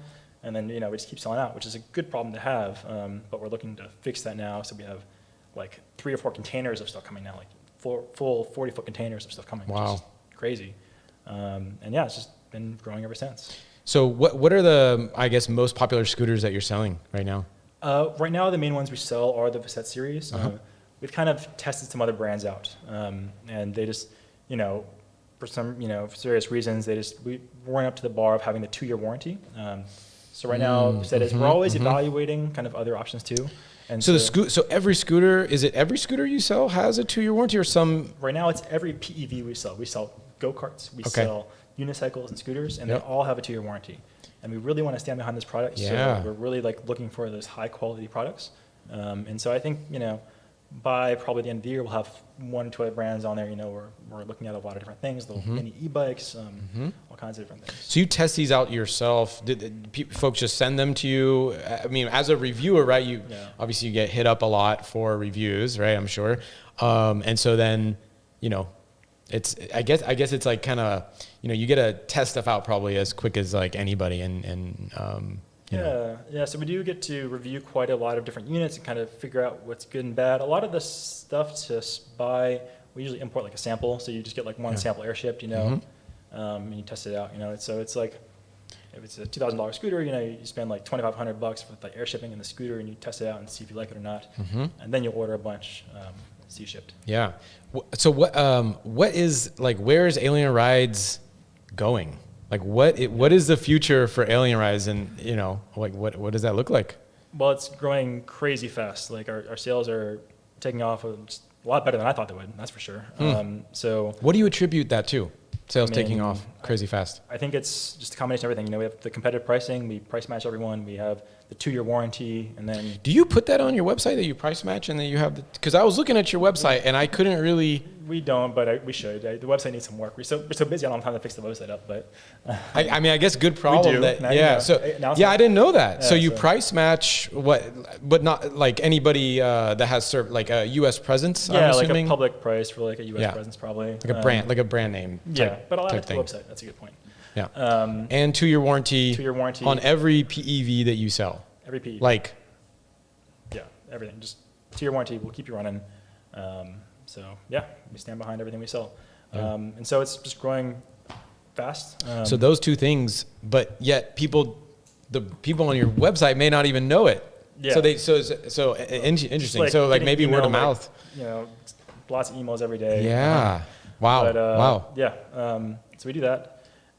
and then we just keep selling out, which is a good problem to have. But we're looking to fix that now, so we have like 3 or 4 containers of stuff coming now, like full 40-foot containers of stuff coming. Wow. Which is crazy. And yeah, it's just been growing ever since. So what are the, I guess, most popular scooters that you're selling right now? Right now, the main ones we sell are the Vsett series. We've kind of tested some other brands out, and they just, for some, for various reasons, we weren't up to the bar of having the 2-year warranty. So right now, Vsett is, we're always evaluating kind of other options too. And so every scooter, is it every scooter you sell has a 2-year warranty or some? Right now, it's every PEV we sell. We sell go-karts, we sell unicycles and scooters, and they all have a 2-year warranty. And we really want to stand behind this product, so we're really looking for those high-quality products. And so I think, by probably the end of the year, we'll have 1 or 2 other brands on there. We're looking at a lot of different things, little mini e-bikes, all kinds of different things. So you test these out yourself? Did folks just send them to you? As a reviewer, right? Obviously you get hit up a lot for reviews, right? I'm sure. And so then, I guess it's like kind of, you get to test stuff out probably as quick as like anybody, Yeah. So we do get to review quite a lot of different units and kind of figure out what's good and bad. A lot of the stuff to buy, we usually import like a sample, so you just get like one sample air-shipped, and you test it out. So it's like, if it's a $2,000 scooter, you spend like $2,500 for like air shipping and the scooter, and you test it out and see if you like it or not, and then you'll order a bunch, see shipped. Yeah. So what is like? Where is Alien Rides going? Like what is the future for Alien Rides, and what does that look like? Well, it's growing crazy fast. Like our sales are taking off a lot better than I thought they would. That's for sure. So what do you attribute that to? Sales taking off crazy fast. I think it's just a combination of everything. We have the competitive pricing. We price match everyone. We have the 2-year warranty, and then. Do you put that on your website that you price match and that you have because I was looking at your website and I couldn't really. We don't, but we should. The website needs some work. We're so busy. I don't have time to fix the website up, but. I guess good problem. We do. I didn't know that. So you price match but not like anybody that has like a U.S. presence. Yeah, I'm like assuming? a public price for like a U.S. presence, probably. Like a brand name. But I'll add it to the website. That's a good point. Yeah. And 2-year warranty. 2-year warranty on every PEV that you sell. Every PEV. Like. Yeah, everything. Just 2-year warranty. We'll keep you running. So yeah, we stand behind everything we sell. And so it's just growing fast. So those 2 things, but yet the people on your website may not even know it. Yeah. Interesting. Like so like getting maybe word email, of mouth. Lots of emails every day. Yeah. Wow. But, Wow. Yeah. So we do that.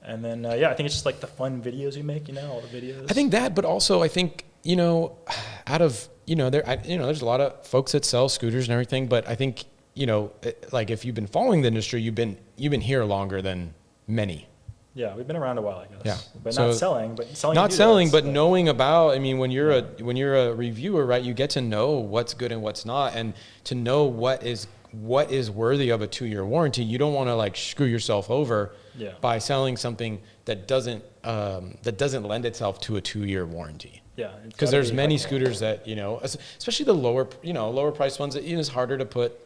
And then, I think it's just like the fun videos we make, all the videos. I think that, but also I think, out of, there's a lot of folks that sell scooters and everything, but I think, like if you've been following the industry, you've been here longer than many. Yeah, we've been around a while, I guess. Yeah. But So not selling, not selling, but but knowing about, when you're a reviewer, right, you get to know what's good and what's not, and to know what is worthy of a 2-year warranty. You don't want to like screw yourself over by selling something that doesn't lend itself to a 2-year warranty. Yeah. Because there's many scooters that, especially the lower priced ones, that it's harder to put,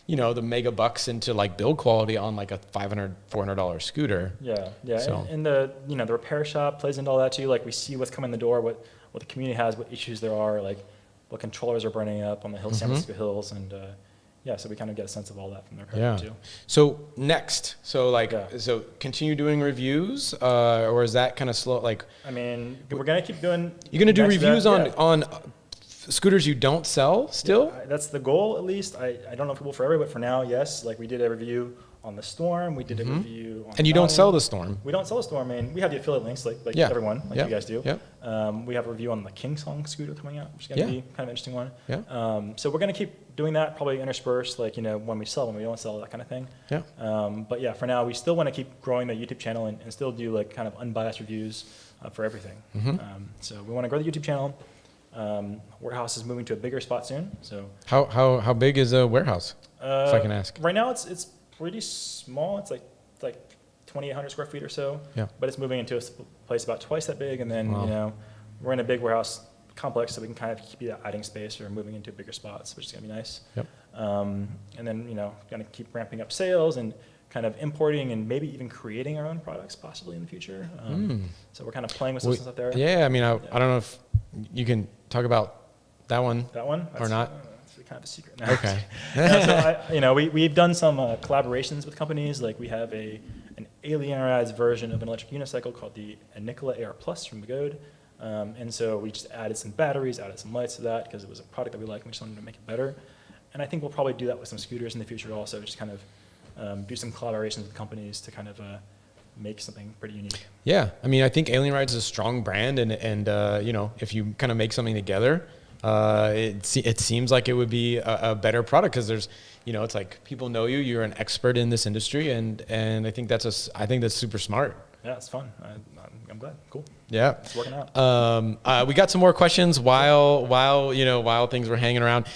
the mega bucks into like build quality on like a $500, $400 scooter. Yeah. So. And the, the repair shop plays into all that too. Like we see what's coming in the door, what the community has, what issues there are, like what controllers are burning up on the San Francisco hills. And, so we kind of get a sense of all that from their repair too. So next, so continue doing reviews, or is that kind of slow? Like, we're going to keep doing. You're going to do reviews on scooters you don't sell still? Yeah, that's the goal, at least. I don't know if we will forever, but for now, yes. Like we did a review on the Storm. We did a review on And you don't sell the Storm? We don't sell the Storm. We have the affiliate links like everyone, like you guys do. Yep. We have a review on the King Song scooter coming out, which is going to be kind of an interesting one. Yeah. So we're going to keep doing that, probably interspersed, like, when we sell, when we don't sell, that kind of thing. Yeah. But yeah, for now, we still want to keep growing the YouTube channel and still do like kind of unbiased reviews for everything. So we want to grow the YouTube channel. Warehouse is moving to a bigger spot soon. So how big is a warehouse, if I can ask? Right now, it's pretty small. It's like 2,800 square feet or so. Yeah. But it's moving into a place about twice that big, and then we're in a big warehouse complex, so we can kind of keep that adding space or moving into bigger spots, which is gonna be nice. Yep. And then gonna keep ramping up sales and kind of importing and maybe even creating our own products possibly in the future. So we're kind of playing with some stuff there. Yeah, I don't know if you can talk about that one. That one? Or not? That's kind of a secret. Okay. So we've done some collaborations with companies. Like we have an Alien Rides version of an electric unicycle called the Nikola AR Plus from TIMECODES. And so we just added some batteries, added some lights to that because it was a product that we liked and we just wanted to make it better. And I think we'll probably do that with some scooters in the future also, just kind of do some collaborations with companies to kind of make something pretty unique. Yeah, I think Alien Rides is a strong brand, and if you kind of make something together, it seems like it would be a better product because there's, it's like people know you're an expert in this industry, and I think that's super smart. Yeah, it's fun. I'm glad. Cool. Yeah, it's working out. We got some more questions while things were hanging around.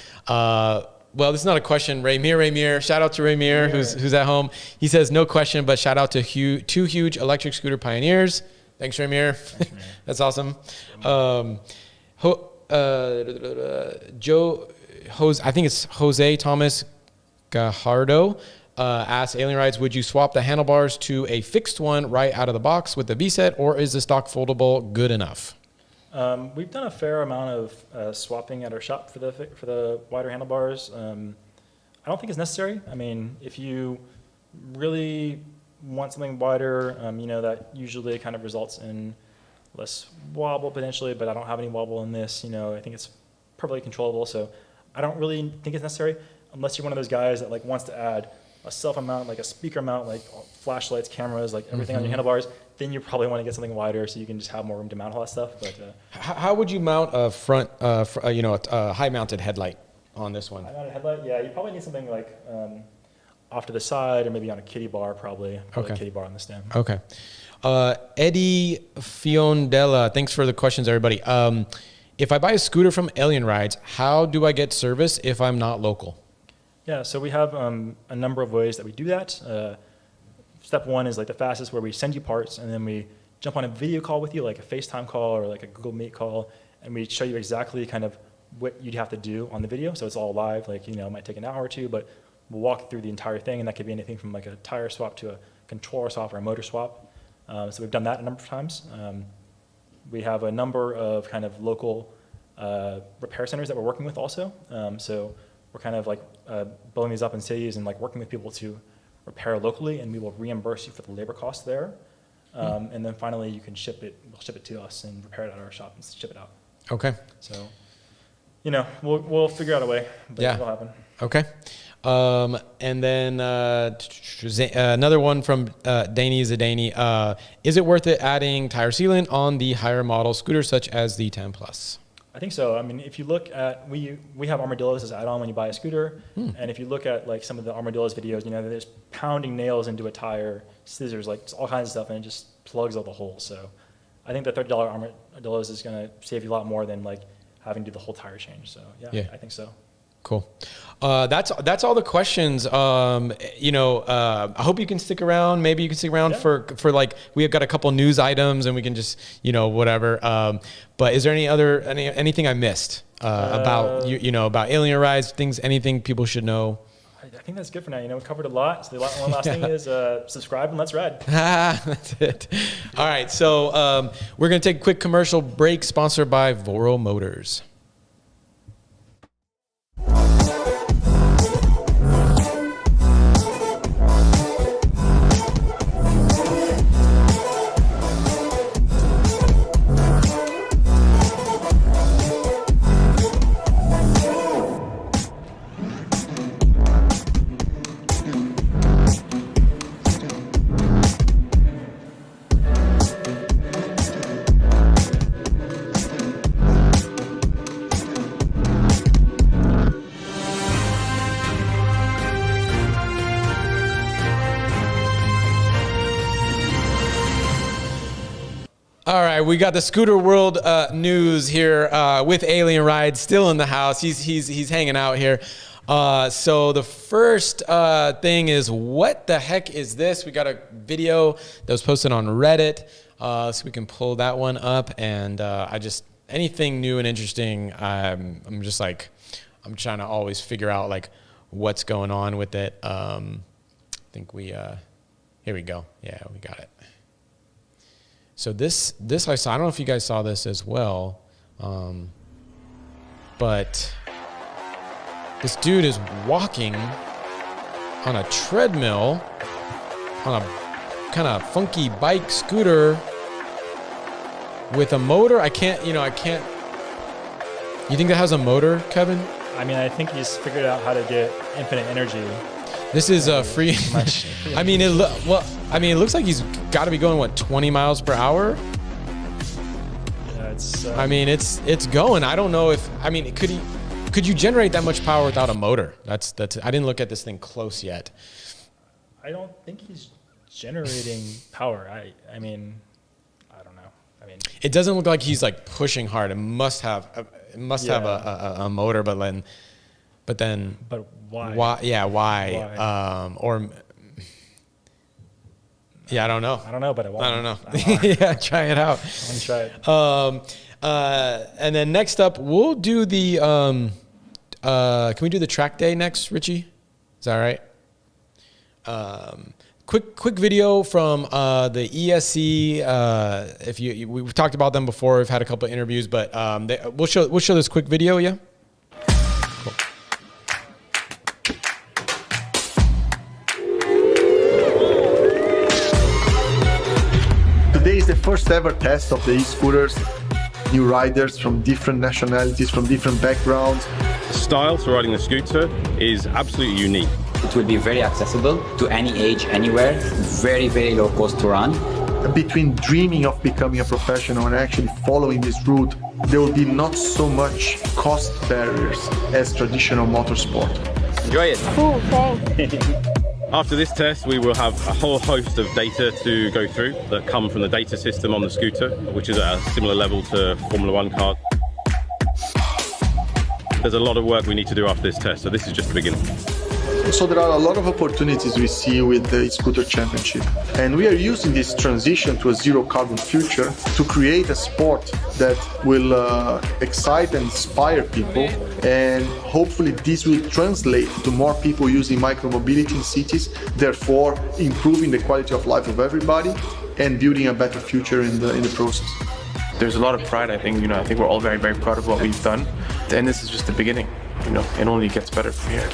Well, this is not a question. Ramir, shout out to Ramir, who's at home. He says, no question, but shout out to two huge electric scooter pioneers. Thanks, Ramir. That's awesome. I think it's Jose Thomas Gajardo, asked Alien Rides, would you swap the handlebars to a fixed one right out of the box with the Vsett, or is the stock foldable good enough? We've done a fair amount of swapping at our shop for the wider handlebars. I don't think it's necessary. If you really want something wider, that usually kind of results in less wobble potentially, but I don't have any wobble in this. I think it's perfectly controllable, so I don't really think it's necessary unless you're one of those guys that like wants to add a self mount, like a speaker mount, like flashlights, camoras, like everything on your handlebars. Then you probably want to get something wider so you can just have more room to mount all that stuff. But how would you mount a front, a high-mounted headlight on this one? High-mounted headlight, yeah, you probably need something like off to the side or maybe on a kiddie bar, probably a kiddie bar on the stem. Okay. Eddie Fiondella, thanks for the questions, everybody. If I buy a scooter from Alien Rides, how do I get service if I'm not local? Yeah, so we have a number of ways that we do that. Step one is like the fastest, where we send you parts and then we jump on a video call with you, like a FaceTime call or like a Google Meet call, and we show you exactly kind of what you'd have to do on the video. So it's all live, like, it might take an hour or two, but we'll walk through the entire thing, and that could be anything from like a tire swap to a controller swap or a motor swap. So we've done that a number of times. We have a number of kind of local repair centers that we're working with also. So we're kind of like building these up in cities and like working with people to repair locally, and we will reimburse you for the labor costs there. And then finally you can we'll ship it to us and repair it at our shop and ship it out. Okay. So we'll figure out a way. But Yeah. it'll happen. Okay. And then another one from Danny Zadani. Is it worth it adding tire sealant on the higher model scooters such as the 10 Plus? I think so. I mean, if you look at, we have armadillos as add-on when you buy a scooter. And if you look at like some of the armadillos videos, they're just pounding nails into a tire, scissors, like all kinds of stuff, and it just plugs all the holes. So I think the $30 armadillos is going to save you a lot more than like having to do the whole tire change. So yeah. I think so. Cool. That's all the questions. I hope you can stick around. Maybe you can stick around for like, we have got a couple news items and we can just, whatever. But is there anything I missed about, about alien rides, anything people should know? I think that's good for now. We covered a lot. So the one last thing is subscribe and let's ride. That's it. All right. So we're going to take a quick commercial break sponsored by Voro Motors. All right, we got the Scooter World news here with Alien Ride still in the house. He's hanging out here. So the first thing is, what the heck is this? We got a video that was posted on Reddit, so we can pull that one up. And anything new and interesting, I'm trying to always figure out like what's going on with it. I think here we go. Yeah, we got it. So this I saw. I don't know if you guys saw this as well, but this dude is walking on a treadmill on a kind of funky bike scooter with a motor. I can't. You think that has a motor, Kevin? I mean, I think he's figured out how to get infinite energy. This is free. It looks like he's got to be going 20 miles per hour. Yeah, it's. It's going. I don't know if. Could you generate that much power without a motor? That's. I didn't look at this thing close yet. I don't think he's generating power. I don't know. It doesn't look like he's like pushing hard. It must have. Have a motor, but then. But why? Why? Yeah. Why? I don't know. I don't know, but I won't. I don't know. Yeah, try it out. I'm gonna try it. And then next up, we'll do the. Can we do the track day next, Richie? Is that all right? Quick video from the ESC. We've talked about them before. We've had a couple of interviews, but we'll show this quick video. Yeah. Cool. Today is the first ever test of the e-scooters. New riders from different nationalities, from different backgrounds. The style to riding the scooter is absolutely unique. It will be very accessible to any age, anywhere, very, very low cost to run. Between dreaming of becoming a professional and actually following this route, there will be not so much cost barriers as traditional motorsport. Enjoy it. Cool, thanks. After this test, we will have a whole host of data to go through that come from the data system on the scooter, which is at a similar level to Formula One cars. There's a lot of work we need to do after this test, so this is just the beginning. So there are a lot of opportunities we see with the scooter championship. And we are using this transition to a zero carbon future to create a sport that will excite and inspire people. And hopefully this will translate to more people using micromobility in cities, therefore improving the quality of life of everybody and building a better future in the process. There's a lot of pride, I think. I think we're all very, very proud of what we've done. And this is just the beginning. It only gets better from here.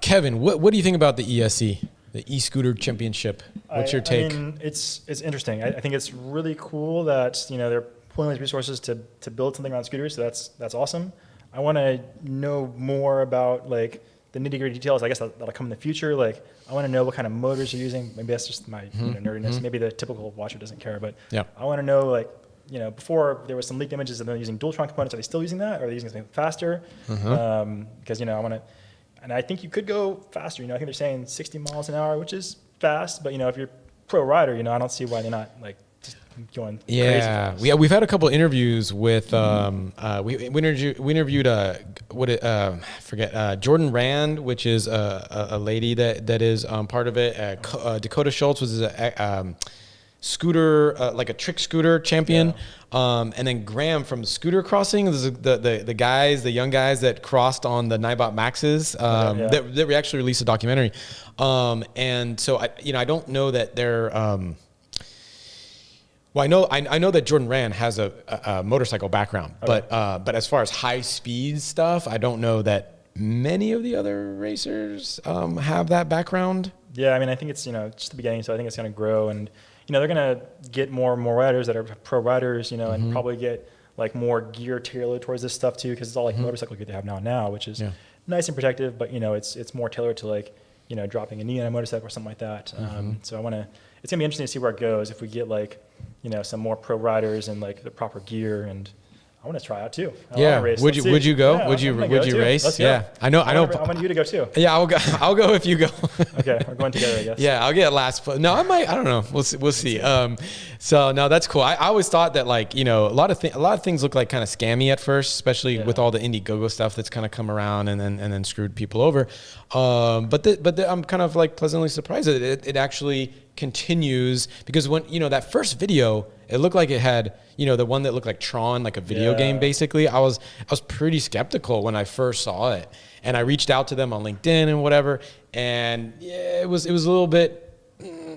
Kevin, what do you think about the ESC? The e-scooter championship. What's your take? I mean, it's interesting. I think it's really cool that they're pulling these resources to build something around scooters. So that's awesome. I want to know more about like the nitty-gritty details. I guess that'll come in the future. Like I want to know what kind of motors you're using. Maybe that's just my nerdiness. Maybe the typical watcher doesn't care, but I want to know like before there was some leaked images of them using dual-tron components. Are they still using that? Or are they using something faster? Because I want to. And I think you could go faster. I think they're saying 60 miles an hour, which is fast. But if you're a pro rider, I don't see why they're not like just going crazy fast. We've had a couple interviews with we interviewed Jordan Rand, which is a lady that is part of it. Dakota Schultz was a scooter, like a trick scooter champion. And then Graham from Scooter Crossing, the young guys that crossed on the Nibot Maxes, that we actually released a documentary. And so I don't know that they're, I know that Jordan Rand has a motorcycle background, but as far as high speed stuff, I don't know that many of the other racers have that background. Yeah, I think it's just the beginning, so I think it's going to grow, and they're going to get more and more riders that are pro riders, and probably get like more gear tailored towards this stuff too, because it's all like motorcycle gear they have now, which is nice and protective, but it's more tailored to like dropping a knee on a motorcycle or something like that. So it's gonna be interesting to see where it goes if we get like some more pro riders and like the proper gear, and I want to try out too. Would you go? Yeah, would you race? Let's go. Yeah, I know. I want you to go too. Yeah, I'll go if you go. Okay, we're going together, I guess. Yeah, I'll get last. No, I might. I don't know. We'll see. So no, that's cool. I always thought that like a lot of things look like kind of scammy at first, especially with all the Indiegogo stuff that's kind of come around and then screwed people over. But I'm kind of like pleasantly surprised that it actually continues, because when that first video, it looked like it had the one that looked like Tron, like a video game basically. I was pretty skeptical when I first saw it, and I reached out to them on LinkedIn and whatever, and it was a little bit,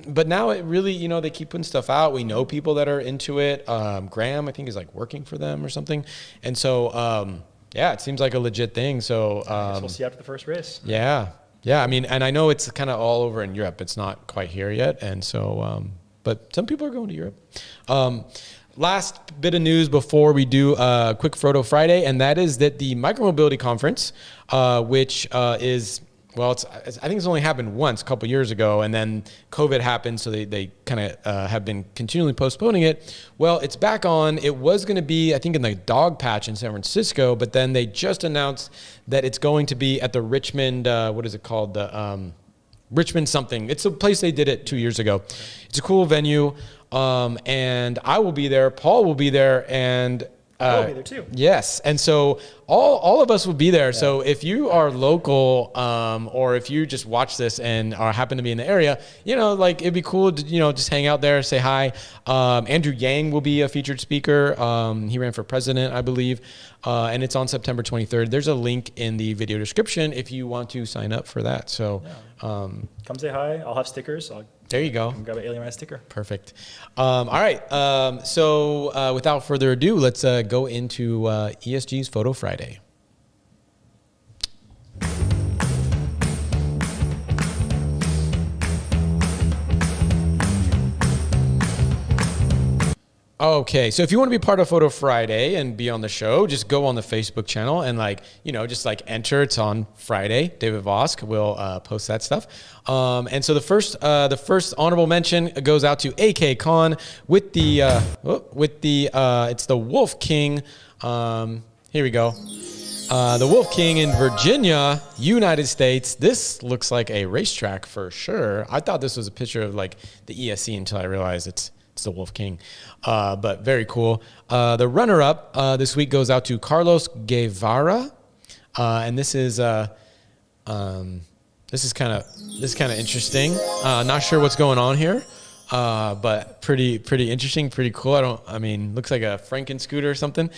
but now it really they keep putting stuff out. We know people that are into it. Graham, I think, is like working for them or something, and so it seems like a legit thing. So I guess we'll see after the first race. Yeah, and I know it's kind of all over in Europe. It's not quite here yet, and so but some people are going to Europe. Last bit of news before we do a quick Photo Friday, and that is that the Micromobility Conference, which is, I think it's only happened once a couple years ago, and then COVID happened, so they kind of have been continually postponing it. Well, it's back on. It was going to be, I think, in the Dog Patch in San Francisco, but then they just announced that it's going to be at the Richmond, what is it called? The Richmond something. It's a place they did it 2 years ago. It's a cool venue, and I will be there. Paul will be there, and I'll be there too. Yes, and so all of us will be there. Yeah. So if you are local, or if you just watch this and happen to be in the area, like it'd be cool to just hang out there, say hi. Andrew Yang will be a featured speaker. He ran for president, I believe, and it's on September 23rd. There's a link in the video description if you want to sign up for that. So come say hi. I'll have stickers. There you go. Grab an Alien Ride sticker. Perfect. All right. So without further ado, let's go into ESG's Photo Friday. Okay, so if you want to be part of Photo Friday and be on the show, just go on the Facebook channel and just enter. It's on Friday. David Vosk will post that stuff. And so the first honorable mention goes out to AK Khan with the it's the Wolf King. Here we go. The Wolf King in Virginia, United States. This looks like a racetrack for sure. I thought this was a picture of like the ESC until I realized it's the Wolf King, but very cool. The runner-up this week goes out to Carlos Guevara, and this is kind of interesting. Not sure what's going on here, but pretty interesting, pretty cool. Looks like a Franken scooter or something.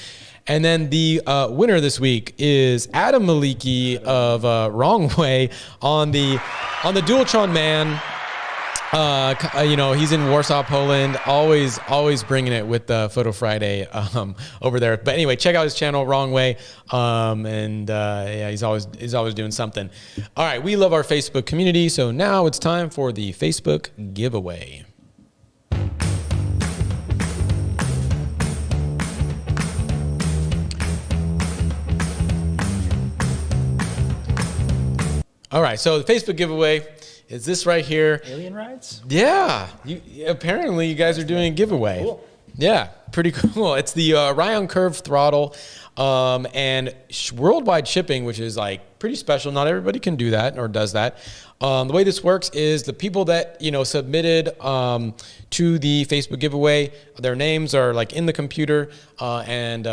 And then the winner this week is Adam Maliki of Wrong Way on the Dualtron Man. He's in Warsaw, Poland. Always bringing it with the Photo Friday over there. But anyway, check out his channel, Wrong Way. He's always doing something. All right, we love our Facebook community. So now it's time for the Facebook giveaway. All right, so the Facebook giveaway is this right here. Alien rides? Yeah. Apparently you guys are doing a giveaway. Cool. Yeah, pretty cool. It's the RION Curve Throttle and worldwide shipping, which is like pretty special. Not everybody can do that or does that. The way this works is the people that, submitted to the Facebook giveaway, their names are like in the computer and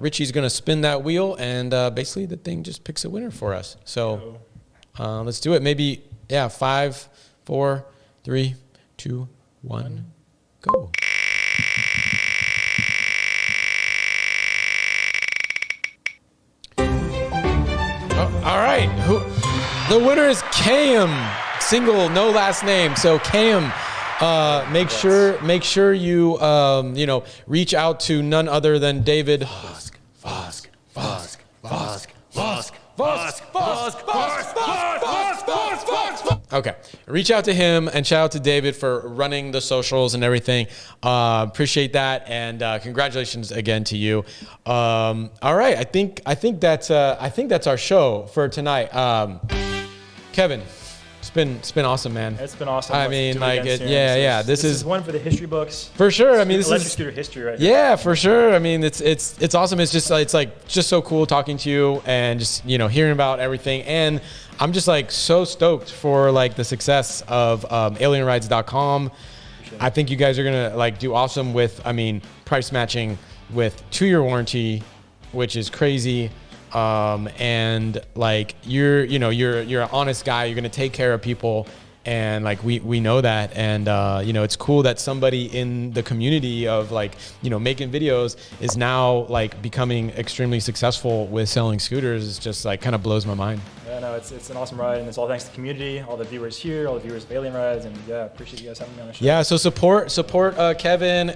Richie's going to spin that wheel and basically the thing just picks a winner for us. So let's do it. Maybe, 5, 4, 3, 2, 1, go. All right. The winner is KM. Single, no last name. So KM, make sure you reach out to none other than David. Vosk. Okay, reach out to him and shout out to David for running the socials and everything. Appreciate that, and congratulations again to you. All right, I think that's our show for tonight. Kevin, it's been awesome, man. It's been awesome. I mean, This is one for the history books for sure. I mean, this electric is scooter history right here. Yeah, for sure. I mean, it's awesome. It's just so cool talking to you and just hearing about everything. And I'm just like so stoked for like the success of alienrides.com. I think you guys are gonna like do awesome with price matching with 2-year warranty, which is crazy. And like you're an honest guy. You're gonna take care of people, and like we know that. And it's cool that somebody in the community of making videos is now like becoming extremely successful with selling scooters. It's just like kind of blows my mind. Yeah, no, it's an awesome ride, and it's all thanks to the community, all the viewers here, all the viewers of Alien Rides, and appreciate you guys having me on the show. Yeah, so support Kevin.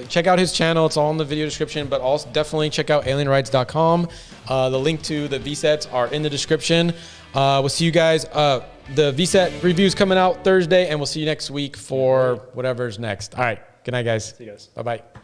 Check out his channel. It's all in the video description, but also definitely check out alienrides.com. The link to the Vsetts are in the description. We'll see you guys. The Vsett review's coming out Thursday, and we'll see you next week for whatever's next. All right, good night, guys. See you guys. Bye-bye.